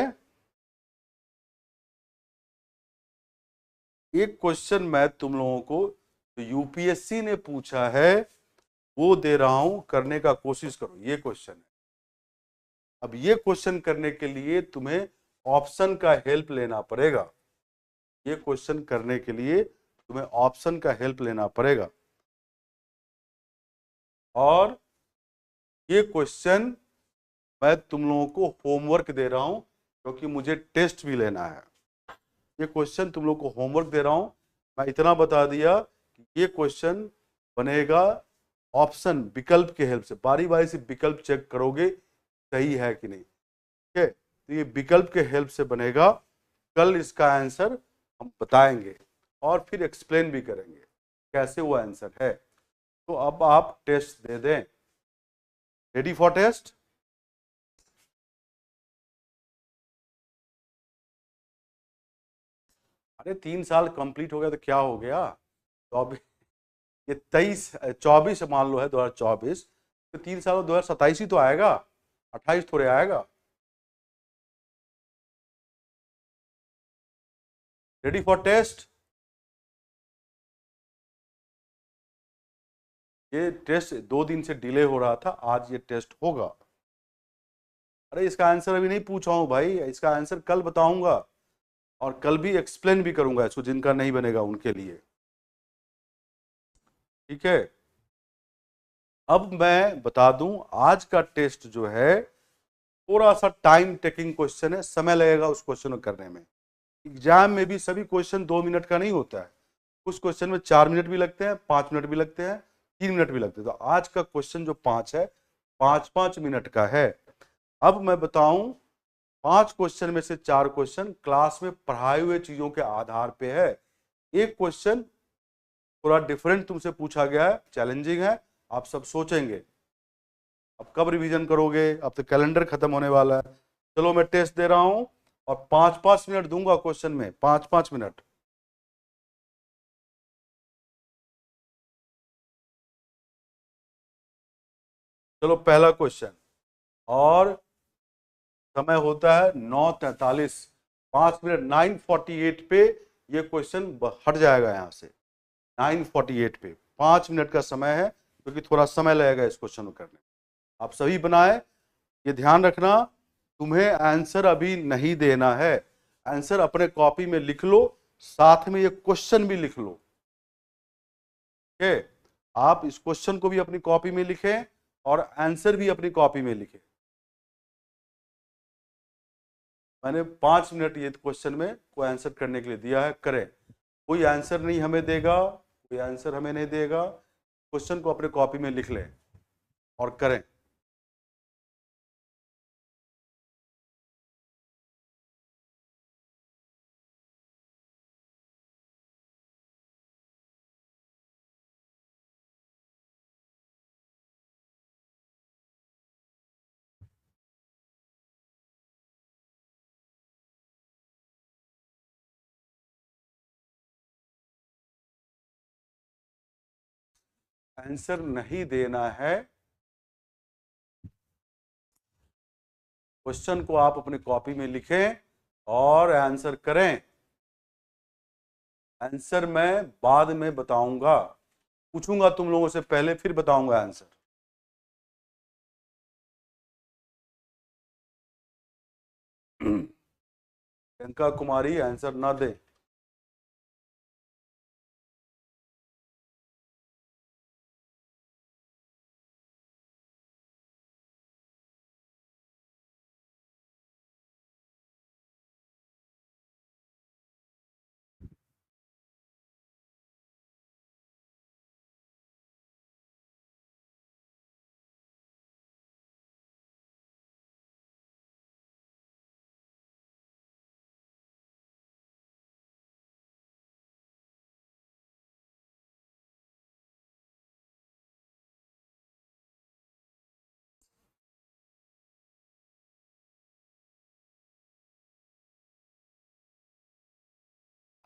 एक क्वेश्चन मैं तुम लोगों को तो यूपीएससी ने पूछा है वो दे रहा हूं, करने का कोशिश करो। ये क्वेश्चन है। अब ये क्वेश्चन करने के लिए तुम्हें ऑप्शन का हेल्प लेना पड़ेगा। ये क्वेश्चन करने के लिए तुम्हें ऑप्शन का हेल्प लेना पड़ेगा। और ये क्वेश्चन मैं तुम लोगों को होमवर्क दे रहा हूं क्योंकि मुझे टेस्ट भी लेना है। ये क्वेश्चन तुम लोग को होमवर्क दे रहा हूं। मैं इतना बता दिया कि ये क्वेश्चन बनेगा ऑप्शन, विकल्प के हेल्प से। बारी बारी से विकल्प चेक करोगे सही है कि नहीं, ठीक है? तो ये विकल्प के हेल्प से बनेगा। कल इसका आंसर हम बताएंगे और फिर एक्सप्लेन भी करेंगे कैसे वो आंसर है। तो अब आप टेस्ट दे दें। Ready for test? अरे 3 साल कंप्लीट हो गया तो क्या हो गया? तो अब ये 24 मान लो है 2024, तो 3 साल में 2027 ही तो आएगा, 28 थोड़े आएगा। Ready for test? ये टेस्ट 2 दिन से डिले हो रहा था, आज ये टेस्ट होगा। अरे इसका आंसर अभी नहीं पूछा हूं भाई, इसका आंसर कल बताऊंगा और कल भी एक्सप्लेन भी करूंगा इसको, जिनका नहीं बनेगा उनके लिए। ठीक है। अब मैं बता दूं, आज का टेस्ट जो है थोड़ा सा टाइम टेकिंग क्वेश्चन है, समय लगेगा उस क्वेश्चन को करने में। एग्जाम में भी सभी क्वेश्चन 2 मिनट का नहीं होता है। कुछ क्वेश्चन में 4 मिनट भी लगते हैं, 5 मिनट भी लगते हैं, 3 मिनट भी लगते हैं। तो आज का क्वेश्चन जो 5 है, 5-5 मिनट का है। अब मैं बताऊं, 5 क्वेश्चन में से 4 क्वेश्चन क्लास में पढ़ाए हुए चीजों के आधार पे है। एक क्वेश्चन थोड़ा डिफरेंट तुमसे पूछा गया है, चैलेंजिंग है। आप सब सोचेंगे अब कब रिवीजन करोगे, अब तो कैलेंडर खत्म होने वाला है। चलो मैं टेस्ट दे रहा हूं और 5-5 मिनट दूंगा क्वेश्चन में, 5-5 मिनट। चलो पहला क्वेश्चन, और समय होता है 9:43, 5 मिनट, 9:48 पे ये क्वेश्चन हट जाएगा यहाँ से। 9:48 पे 5 मिनट का समय है, क्योंकि थोड़ा समय लगेगा इस क्वेश्चन को करने। आप सभी बनाए, ये ध्यान रखना, तुम्हें आंसर अभी नहीं देना है। आंसर अपने कॉपी में लिख लो, साथ में ये क्वेश्चन भी लिख लो। ठीक है? आप इस क्वेश्चन को भी अपनी कॉपी में लिखें और आंसर भी अपनी कॉपी में लिखें। मैंने 5 मिनट ये क्वेश्चन में कोई आंसर करने के लिए दिया है, करें। कोई आंसर नहीं हमें देगा, कोई आंसर हमें नहीं देगा। क्वेश्चन को अपने कॉपी में लिख लें और करें। आंसर नहीं देना है, क्वेश्चन को आप अपने कॉपी में लिखें और आंसर करें। आंसर मैं बाद में बताऊंगा, पूछूंगा तुम लोगों से पहले, फिर बताऊंगा आंसर। प्रियंका कुमारी आंसर ना दे।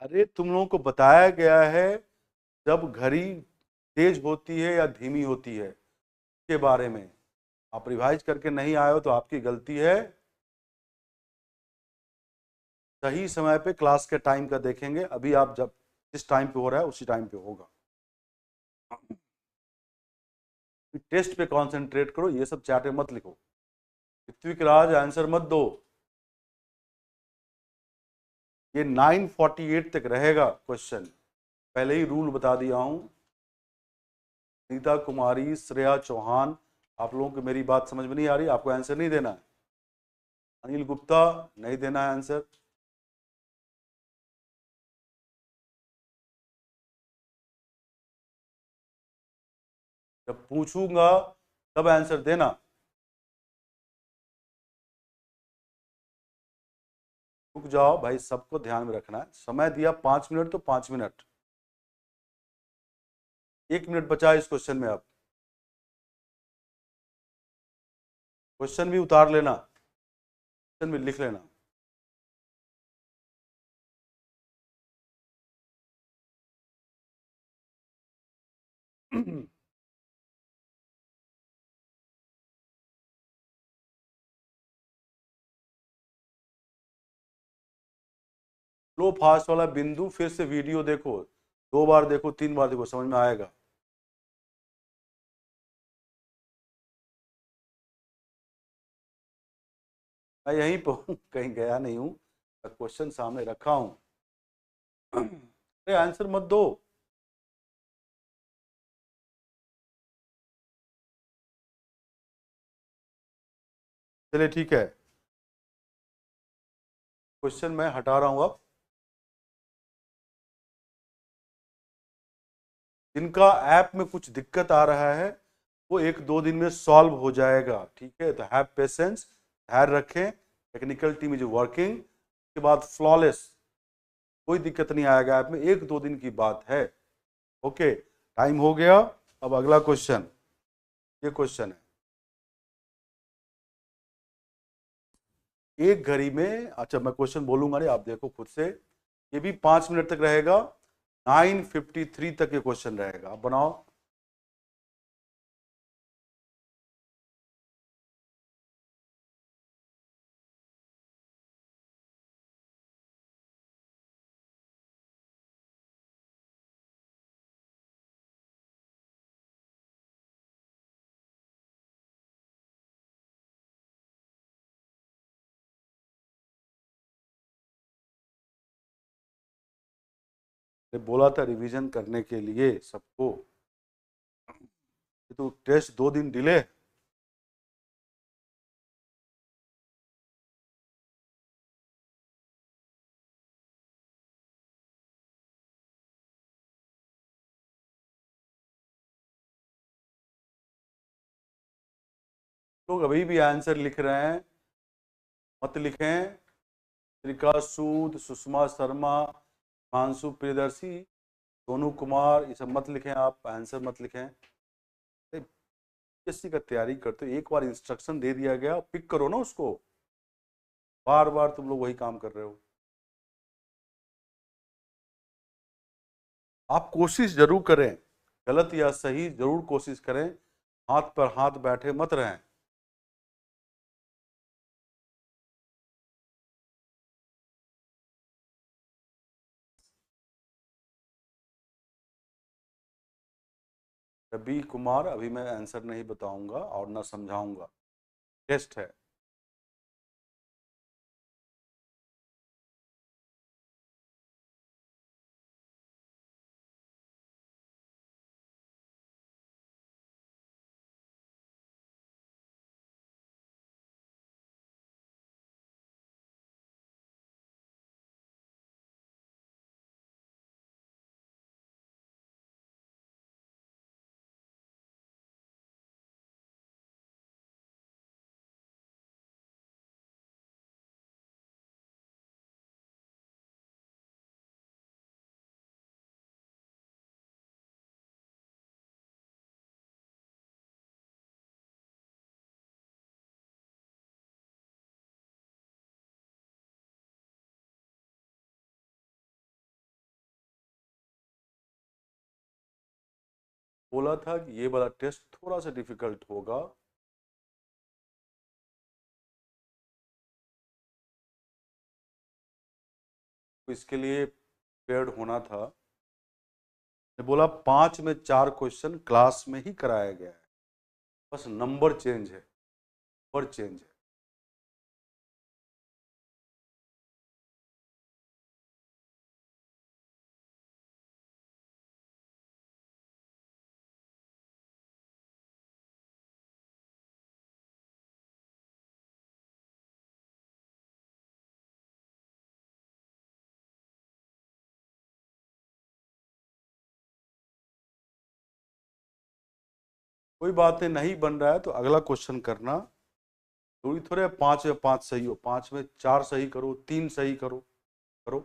अरे तुम लोगों को बताया गया है जब घड़ी तेज होती है या धीमी होती है के बारे में। आप रिवाइज करके नहीं आए हो तो आपकी गलती है। सही समय पे क्लास के टाइम का देखेंगे, अभी आप जब जिस टाइम पे हो रहा है उसी टाइम पे होगा। टेस्ट पे कंसंट्रेट करो, ये सब चैट में मत लिखो। ऋत्विक राज आंसर मत दो। ये 9:48 तक रहेगा क्वेश्चन, पहले ही रूल बता दिया हूं। नीता कुमारी, श्रेया चौहान, आप लोगों को मेरी बात समझ में नहीं आ रही? आपको आंसर नहीं देना है? अनिल गुप्ता, नहीं देना है आंसर? जब पूछूंगा तब आंसर देना। रुक जाओ भाई, सबको ध्यान में रखना है। समय दिया 5 मिनट तो 5 मिनट। 1 मिनट बचा है इस क्वेश्चन में। अब क्वेश्चन भी उतार लेना, क्वेश्चन भी लिख लेना। लो फास्ट वाला बिंदु, फिर से वीडियो देखो, 2 बार देखो, 3 बार देखो, समझ में आएगा। मैं यहीं पर हूँ, कहीं गया नहीं हूँ, क्वेश्चन सामने रखा हूँ। अरे आंसर मत दो। चलिए ठीक है, क्वेश्चन मैं हटा रहा हूँ अब। जिनका ऐप में कुछ दिक्कत आ रहा है वो 1-2 दिन में सॉल्व हो जाएगा, ठीक है? तो हैव पेशेंस, धैर्य रखें। टेक्निकल टीम इज वर्किंग, के बाद फ्लॉलेस, कोई दिक्कत नहीं आएगा ऐप में, 1-2 दिन की बात है। ओके, टाइम हो गया। अब अगला क्वेश्चन, ये क्वेश्चन है। एक घड़ी में, अच्छा मैं क्वेश्चन बोलूंगा नहीं, आप देखो खुद से। ये भी 5 मिनट तक रहेगा, 9:53 तक ये क्वेश्चन रहेगा। आप बनाओ। बोला था रिवीजन करने के लिए सबको। ये तो टेस्ट 2 दिन डिले। लोग अभी भी आंसर लिख रहे हैं, मत लिखें। त्रिका सूद, सुषमा शर्मा, मानसू प्रियदर्शी, सोनू कुमार, ये सब मत लिखें, आप आंसर मत लिखें। किसी का तैयारी करते हो, एक बार इंस्ट्रक्शन दे दिया गया, पिक करो ना उसको। बार बार तुम लोग वही काम कर रहे हो। आप कोशिश जरूर करें, गलत या सही जरूर कोशिश करें, हाथ पर हाथ बैठे मत रहें। रवि कुमार, अभी मैं आंसर नहीं बताऊंगा और ना समझाऊंगा, टेस्ट है। बोला था कि ये वाला टेस्ट थोड़ा सा डिफिकल्ट होगा। तो इसके लिए प्रिपेयर्ड होना था। ने बोला 5 में 4 क्वेश्चन क्लास में ही कराया गया है, बस नंबर चेंज है, नंबर चेंज है। कोई बात नहीं, नहीं बन रहा है तो अगला क्वेश्चन करना। जरूरी थोड़े है 5 में 5 सही हो, 5 में 4 सही करो, 3 सही करो, करो।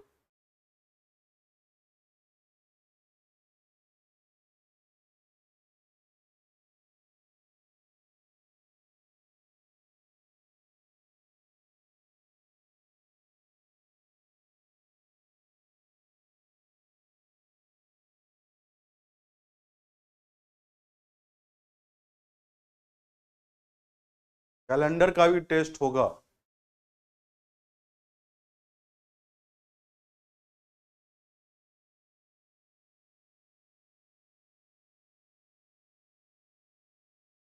कैलेंडर का भी टेस्ट होगा।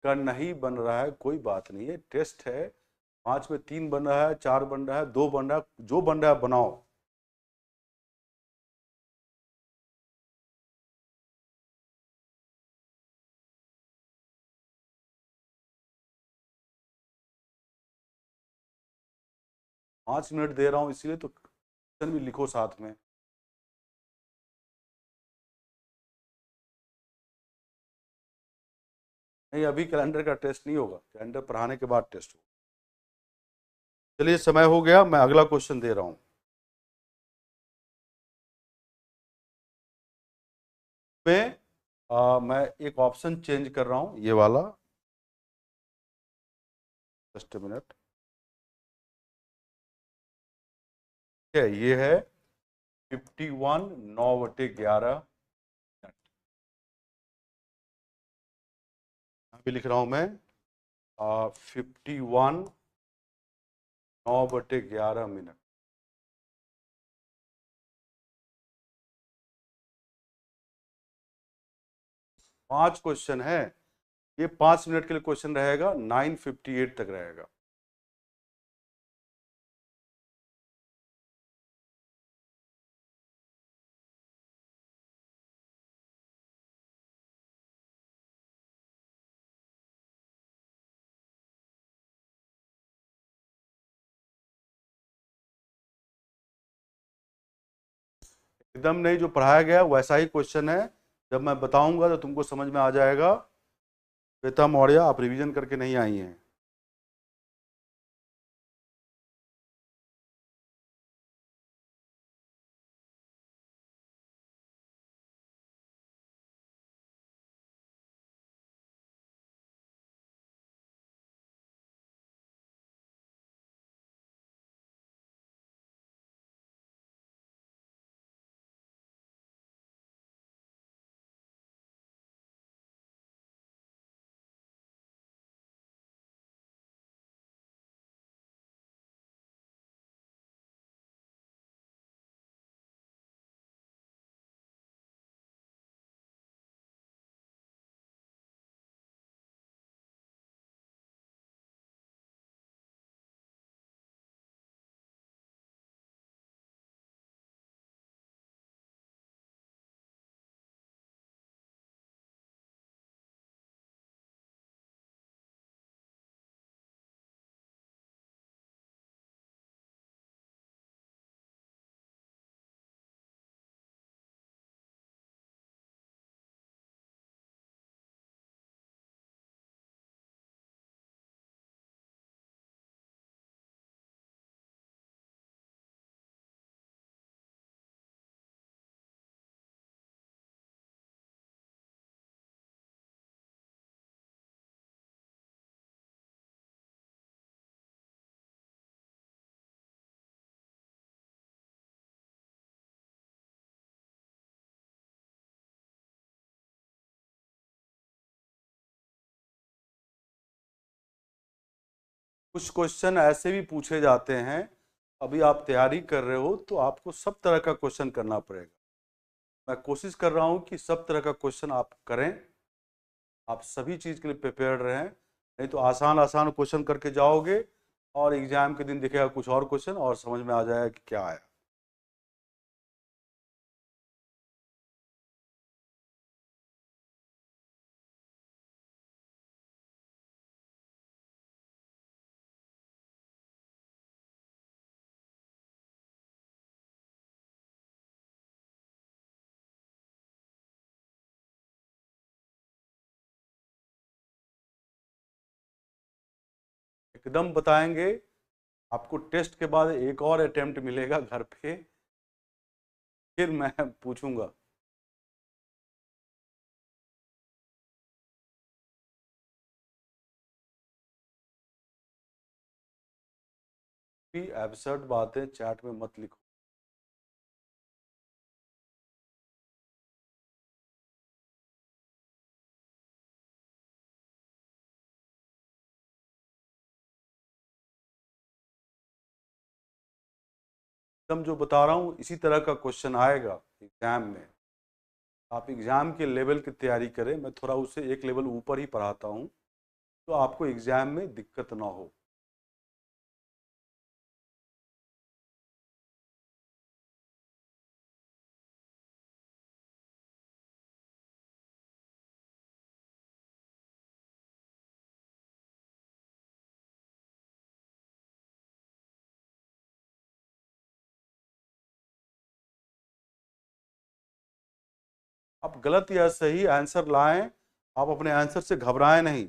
का नहीं बन रहा है कोई बात नहीं है, टेस्ट है। 5 में 3 बन रहा है, 4 बन रहा है, 2 बन रहा है, जो बन रहा है बनाओ। 5 मिनट दे रहा हूँ इसीलिए तो क्वेश्चन भी लिखो साथ में। नहीं, अभी कैलेंडर का टेस्ट नहीं होगा, कैलेंडर पढ़ाने के बाद टेस्ट होगा। चलिए समय हो गया, मैं अगला क्वेश्चन दे रहा हूँ। मैं एक ऑप्शन चेंज कर रहा हूँ, ये वाला। Just minute. है ये है 51 9/11। अभी लिख रहा हूँ मैं 51 9/11। 5 क्वेश्चन है, ये 5 मिनट के लिए क्वेश्चन रहेगा, 9:58 तक रहेगा। एकदम नहीं, जो पढ़ाया गया वैसा ही क्वेश्चन है। जब मैं बताऊंगा तो तुमको समझ में आ जाएगा। श्वेता मौर्य, आप रिवीजन करके नहीं आई हैं। कुछ क्वेश्चन ऐसे भी पूछे जाते हैं, अभी आप तैयारी कर रहे हो तो आपको सब तरह का क्वेश्चन करना पड़ेगा। मैं कोशिश कर रहा हूं कि सब तरह का क्वेश्चन आप करें, आप सभी चीज़ के लिए प्रिपेयर्ड रहें, नहीं तो आसान आसान क्वेश्चन करके जाओगे और एग्जाम के दिन दिखेगा कुछ और क्वेश्चन और समझ में आ जाएगा कि क्या आया। एकदम बताएंगे। आपको टेस्ट के बाद एक और अटेम्प्ट मिलेगा घर पे, फिर मैं पूछूंगा। भी एब्सर्ड बातें चैट में मत लिखो। एकदम जो बता रहा हूँ इसी तरह का क्वेश्चन आएगा एग्जाम में। आप एग्जाम के लेवल की तैयारी करें, मैं थोड़ा उससे एक लेवल ऊपर ही पढ़ाता हूँ, तो आपको एग्जाम में दिक्कत ना हो। आप गलत या सही आंसर लाएं, आप अपने आंसर से घबराएं नहीं।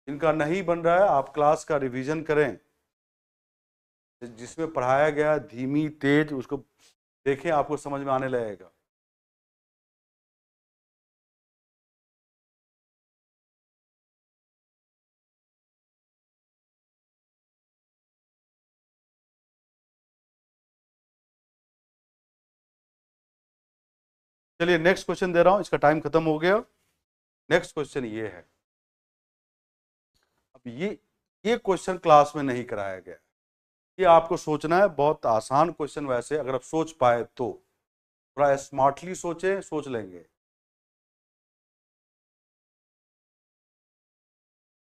जिनका नहीं बन रहा है आप क्लास का रिवीजन करें, जिसमें पढ़ाया गया धीमी तेज उसको देखें, आपको समझ में आने लगेगा। चलिए नेक्स्ट क्वेश्चन दे रहा हूं, इसका टाइम खत्म हो गया। नेक्स्ट क्वेश्चन ये है। अब ये क्वेश्चन क्लास में नहीं कराया गया, ये आपको सोचना है। बहुत आसान क्वेश्चन, वैसे अगर आप सोच पाए तो थोड़ा स्मार्टली सोचें, सोच लेंगे।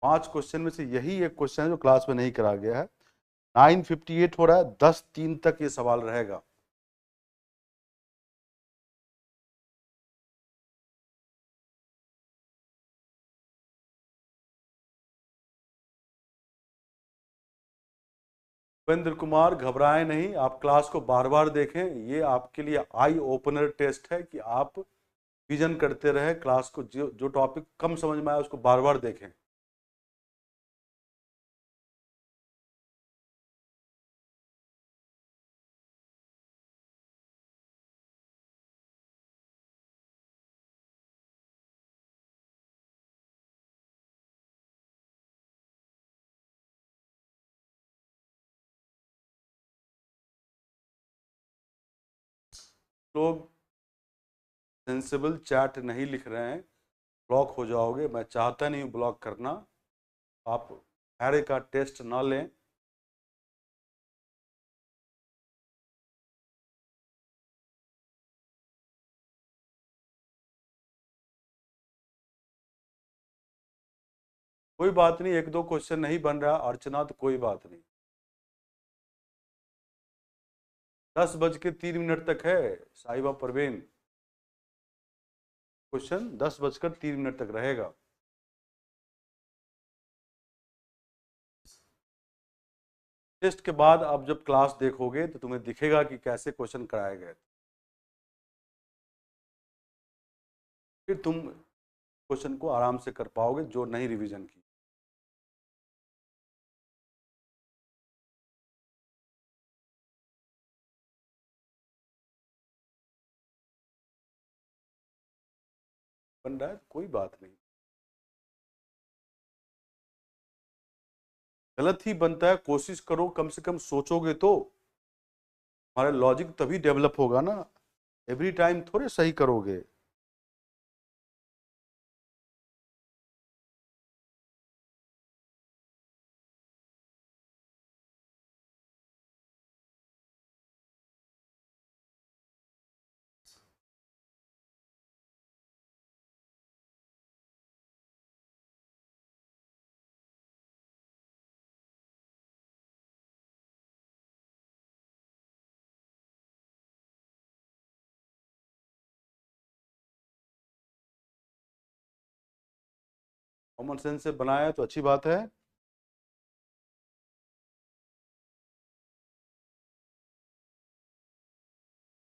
5 क्वेश्चन में से यही एक क्वेश्चन है जो क्लास में नहीं करा गया है। 9:58 हो रहा है, 10:03 तक ये सवाल रहेगा। उपेंद्र कुमार घबराएं नहीं, आप क्लास को बार बार देखें। ये आपके लिए आई ओपनर टेस्ट है कि आप विजन करते रहे क्लास को, जो टॉपिक कम समझ में आया उसको बार बार देखें। लोग सेंसिबल चैट नहीं लिख रहे हैं, ब्लॉक हो जाओगे। मैं चाहता नहीं हूँ ब्लॉक करना, आप हैरे का टेस्ट ना लें। कोई बात नहीं, एक दो क्वेश्चन नहीं बन रहा अर्चना तो कोई बात नहीं। 10:03 तक है साहिबा परवीन, क्वेश्चन 10:03 तक रहेगा। टेस्ट के बाद आप जब क्लास देखोगे तो तुम्हें दिखेगा कि कैसे क्वेश्चन कराए गए, फिर तुम क्वेश्चन को आराम से कर पाओगे जो नहीं रिवीजन की। बन रहा है कोई बात नहीं, गलत ही बनता है, कोशिश करो, कम से कम सोचोगे तो हमारा लॉजिक तभी डेवलप होगा ना। एवरी टाइम थोड़े सही करोगे। कॉमन सेंस से बनाया तो अच्छी बात है।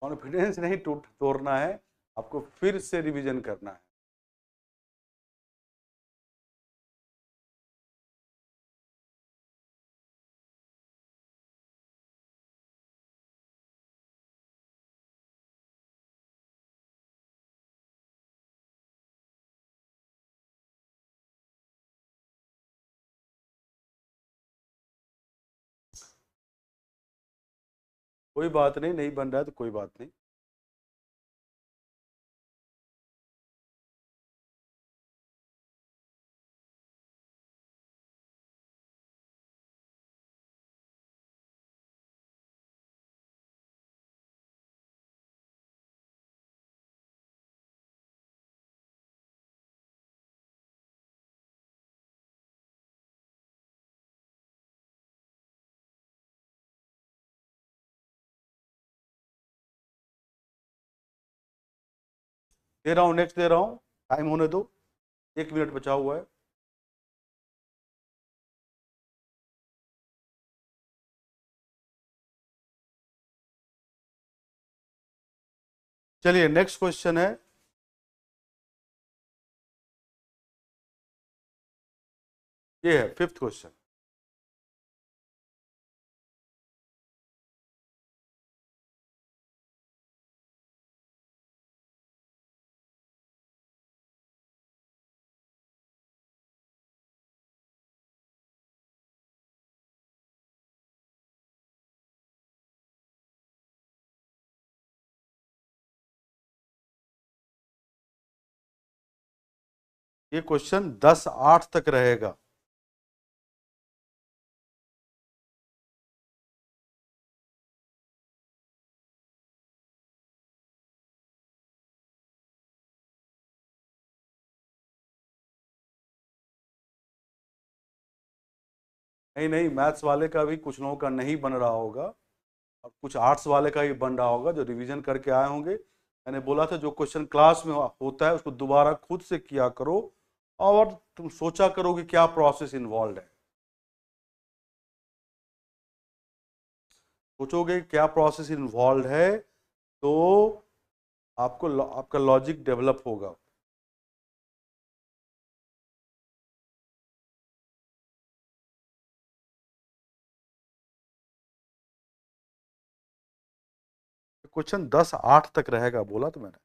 कॉन्फिडेंस नहीं तोड़ना है, आपको फिर से रिवीजन करना है। कोई बात नहीं, नहीं बन रहा है तो कोई बात नहीं। दे रहा हूँ, नेक्स्ट दे रहा हूँ, टाइम होने दो, 1 मिनट बचा हुआ है। चलिए नेक्स्ट क्वेश्चन है, ये है 5th क्वेश्चन। ये क्वेश्चन 10/8 तक रहेगा। नहीं नहीं, मैथ्स वाले का भी कुछ लोगों का नहीं बन रहा होगा, और कुछ आर्ट्स वाले का ही बन रहा होगा जो रिवीजन करके आए होंगे। मैंने बोला था जो क्वेश्चन क्लास में होता है उसको दोबारा खुद से किया करो, और तुम सोचा करो कि क्या प्रोसेस इन्वॉल्व है। सोचोगे क्या प्रोसेस इन्वॉल्व है तो आपका लॉजिक डेवलप होगा। क्वेश्चन 10/8 तक रहेगा बोला तो मैंने।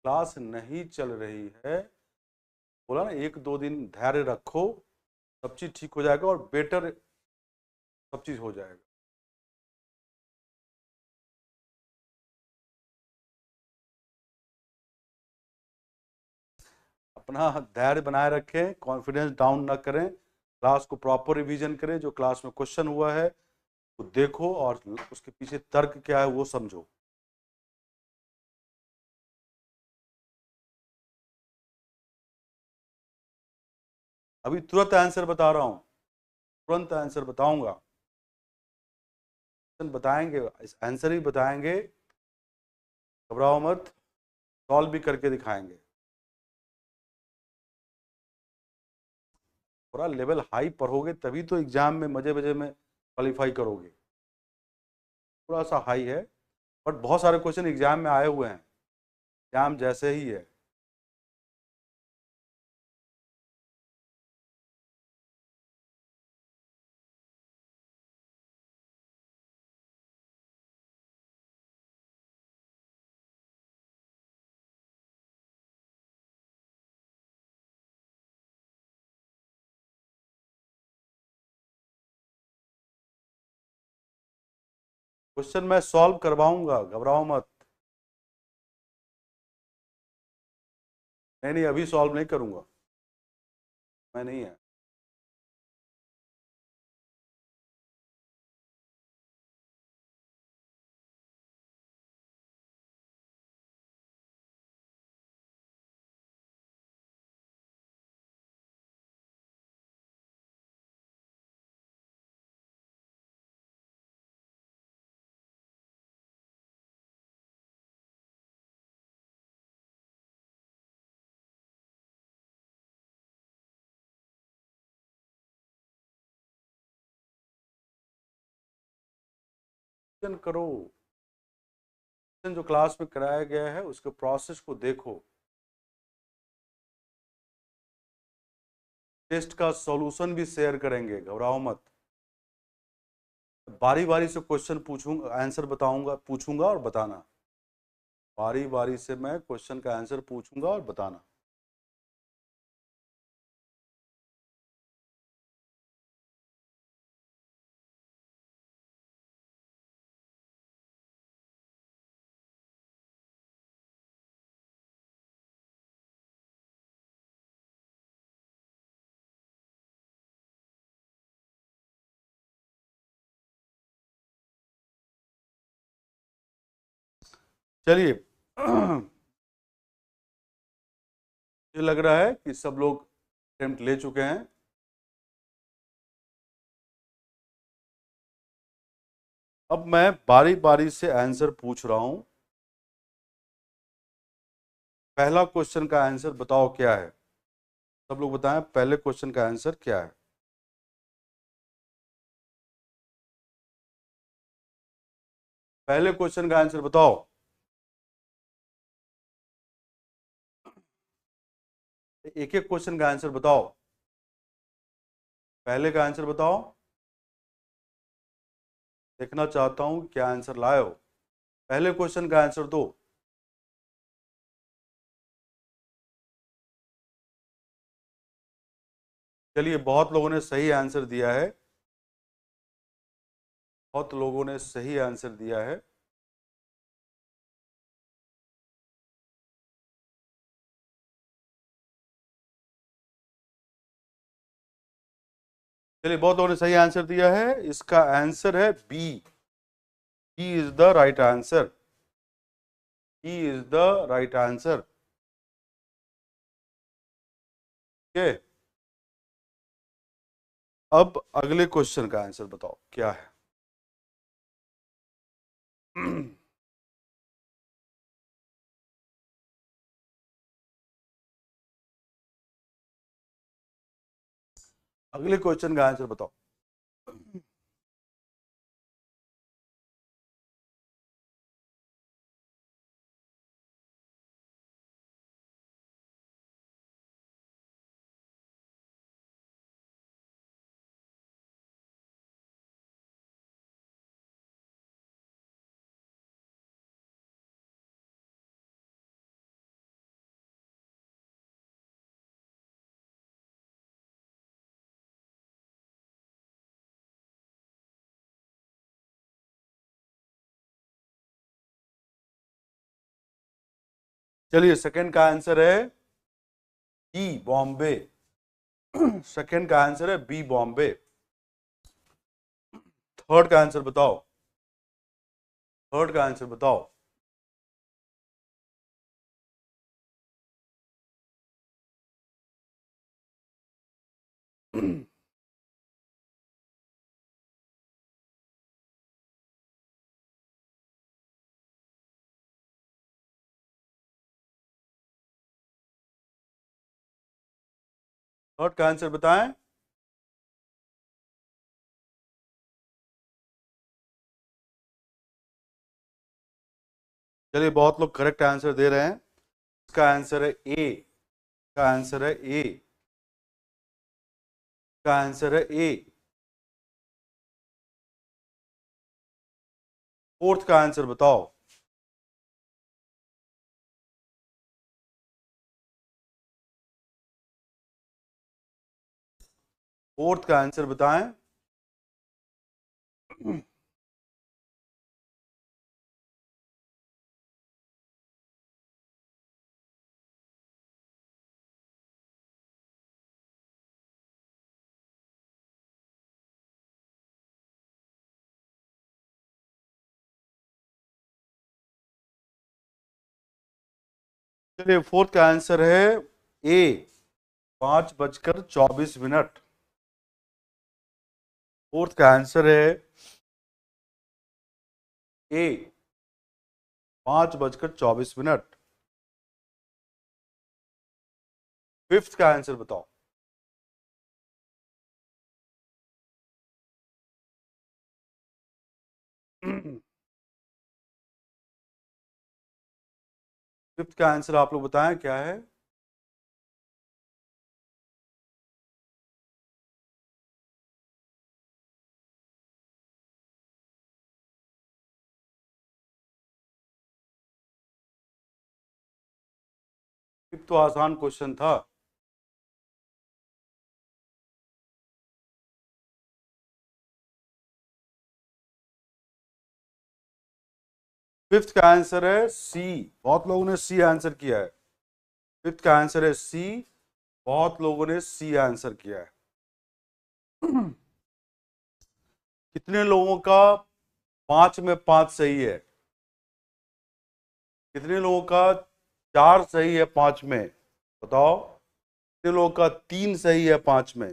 क्लास नहीं चल रही है, बोला ना 1-2 दिन धैर्य रखो, सब चीज ठीक हो जाएगा, और बेटर सब चीज हो जाएगा। अपना धैर्य बनाए रखें, कॉन्फिडेंस डाउन ना करें, क्लास को प्रॉपर रिवीजन करें, जो क्लास में क्वेश्चन हुआ है वो देखो और उसके पीछे तर्क क्या है वो समझो। अभी तुरंत आंसर बता रहा हूं, तुरंत आंसर बताऊंगा, बताएंगे, आंसर ही बताएंगे, घबराओ मत, सॉल्व भी करके दिखाएंगे। थोड़ा लेवल हाई पढ़ोगे तभी तो एग्जाम में मजे मजे में क्वालिफाई करोगे। थोड़ा सा हाई है, बट बहुत सारे क्वेश्चन एग्जाम में आए हुए हैं, एग्जाम जैसे ही है। क्वेश्चन मैं सॉल्व करवाऊंगा, घबराओ मत। नहीं नहीं, अभी सॉल्व नहीं करूंगा, मैं नहीं है। रिवीजन करो, जो क्लास में कराया गया है उसके प्रोसेस को देखो, टेस्ट का सॉल्यूशन भी शेयर करेंगे, घबराओ मत। बारी बारी से क्वेश्चन पूछूंगा, आंसर बताऊंगा, पूछूंगा और बताना, बारी बारी से मैं क्वेश्चन का आंसर पूछूंगा और बताना। चलिए ये लग रहा है कि सब लोग अटेम्प्ट ले चुके हैं। अब मैं बारी बारी से आंसर पूछ रहा हूं। पहला क्वेश्चन का आंसर बताओ क्या है, सब लोग बताएं पहले क्वेश्चन का आंसर क्या है। पहले क्वेश्चन का आंसर बताओ, एक एक क्वेश्चन का आंसर बताओ, पहले का आंसर बताओ, देखना चाहता हूं क्या आंसर लाए हो, पहले क्वेश्चन का आंसर दो। चलिए बहुत लोगों ने सही आंसर दिया है, बहुत लोगों ने सही आंसर दिया है। चलिए बहुत लोगों ने सही आंसर दिया है, इसका आंसर है B. B is the right answer, B is the right answer. Okay, अब अगले क्वेश्चन का आंसर बताओ क्या है। अगले क्वेश्चन का आंसर बताओ। चलिए सेकंड का आंसर है बी बॉम्बे। सेकंड का आंसर है बी बॉम्बे। थर्ड का आंसर बताओ, थर्ड का आंसर बताओ। थर्ड का आंसर बताएं। चलिए बहुत लोग करेक्ट आंसर दे रहे हैं, इसका आंसर है ए, का आंसर है ए, का आंसर है ए। फोर्थ का आंसर बताओ, फोर्थ का आंसर बताएं। चलिए फोर्थ का आंसर है ए, 5:24। फोर्थ का आंसर है ए, 5:24। फिफ्थ का आंसर बताओ। फिफ्थ का आंसर आप लोग बताएं क्या है। फिफ्थ तो आसान क्वेश्चन था। फिफ्थ का आंसर है सी। बहुत लोगों ने सी आंसर किया है। फिफ्थ का आंसर है सी। बहुत लोगों ने सी आंसर किया है। कितने लोगों का 5 में 5 सही है? कितने लोगों का 4 सही है 5 में? बताओ। कितने लोगों का 3 सही है 5 में?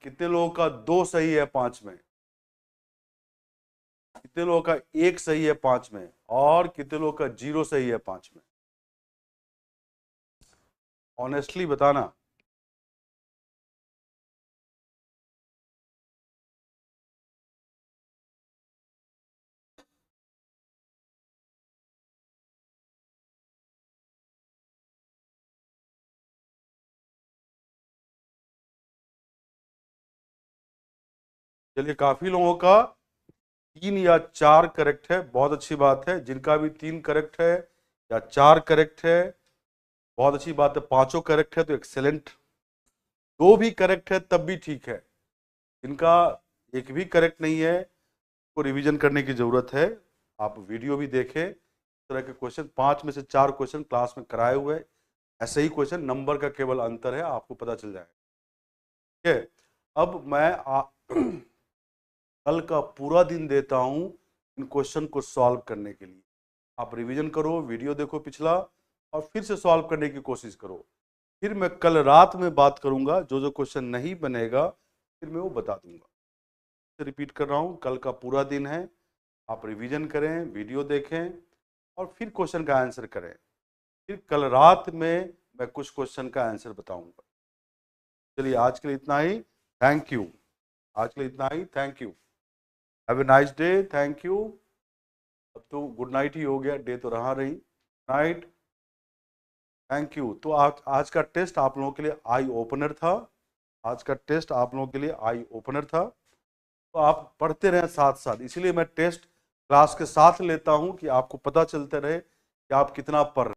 कितने लोगों का 2 सही है 5 में? कितने लोगों का 1 सही है 5 में? और कितने लोगों का 0 सही है 5 में? ऑनेस्टली बताना। चलिए, काफी लोगों का 3 या 4 करेक्ट है, बहुत अच्छी बात है। जिनका भी 3 करेक्ट है या 4 करेक्ट है, बहुत अच्छी बात है। पांचों करेक्ट है तो एक्सेलेंट। 2 भी करेक्ट है तब भी ठीक है। जिनका एक भी करेक्ट नहीं है, को रिवीजन करने की जरूरत है। आप वीडियो भी देखें, इस तरह के क्वेश्चन 5 में से 4 क्वेश्चन क्लास में कराए हुए। ऐसे ही क्वेश्चन, नंबर का केवल अंतर है, आपको पता चल जाएगा। ठीक है। अब मैं कल का पूरा दिन देता हूं इन क्वेश्चन को सॉल्व करने के लिए। आप रिवीजन करो, वीडियो देखो पिछला, और फिर से सॉल्व करने की कोशिश करो। फिर मैं कल रात में बात करूंगा, जो जो क्वेश्चन नहीं बनेगा फिर मैं वो बता दूंगा। रिपीट कर रहा हूं, कल का पूरा दिन है। आप रिवीजन करें, वीडियो देखें, और फिर क्वेश्चन का आंसर करें। फिर कल रात में मैं कुछ क्वेश्चन का आंसर बताऊंगा। चलिए, आज के लिए इतना ही। Thank you. आज के लिए इतना ही। Thank you. Have a nice day. Thank you. अब तो गुड नाइट ही हो गया, डे तो रहा नहीं। नाइट। Thank you. तो आज का टेस्ट आप लोगों के लिए आई ओपनर था। आज का टेस्ट आप लोगों के लिए आई ओपनर था। तो आप पढ़ते रहें साथ साथ, इसीलिए मैं टेस्ट क्लास के साथ लेता हूं कि आपको पता चलते रहे कि आप कितना पढ़ रहे हैं।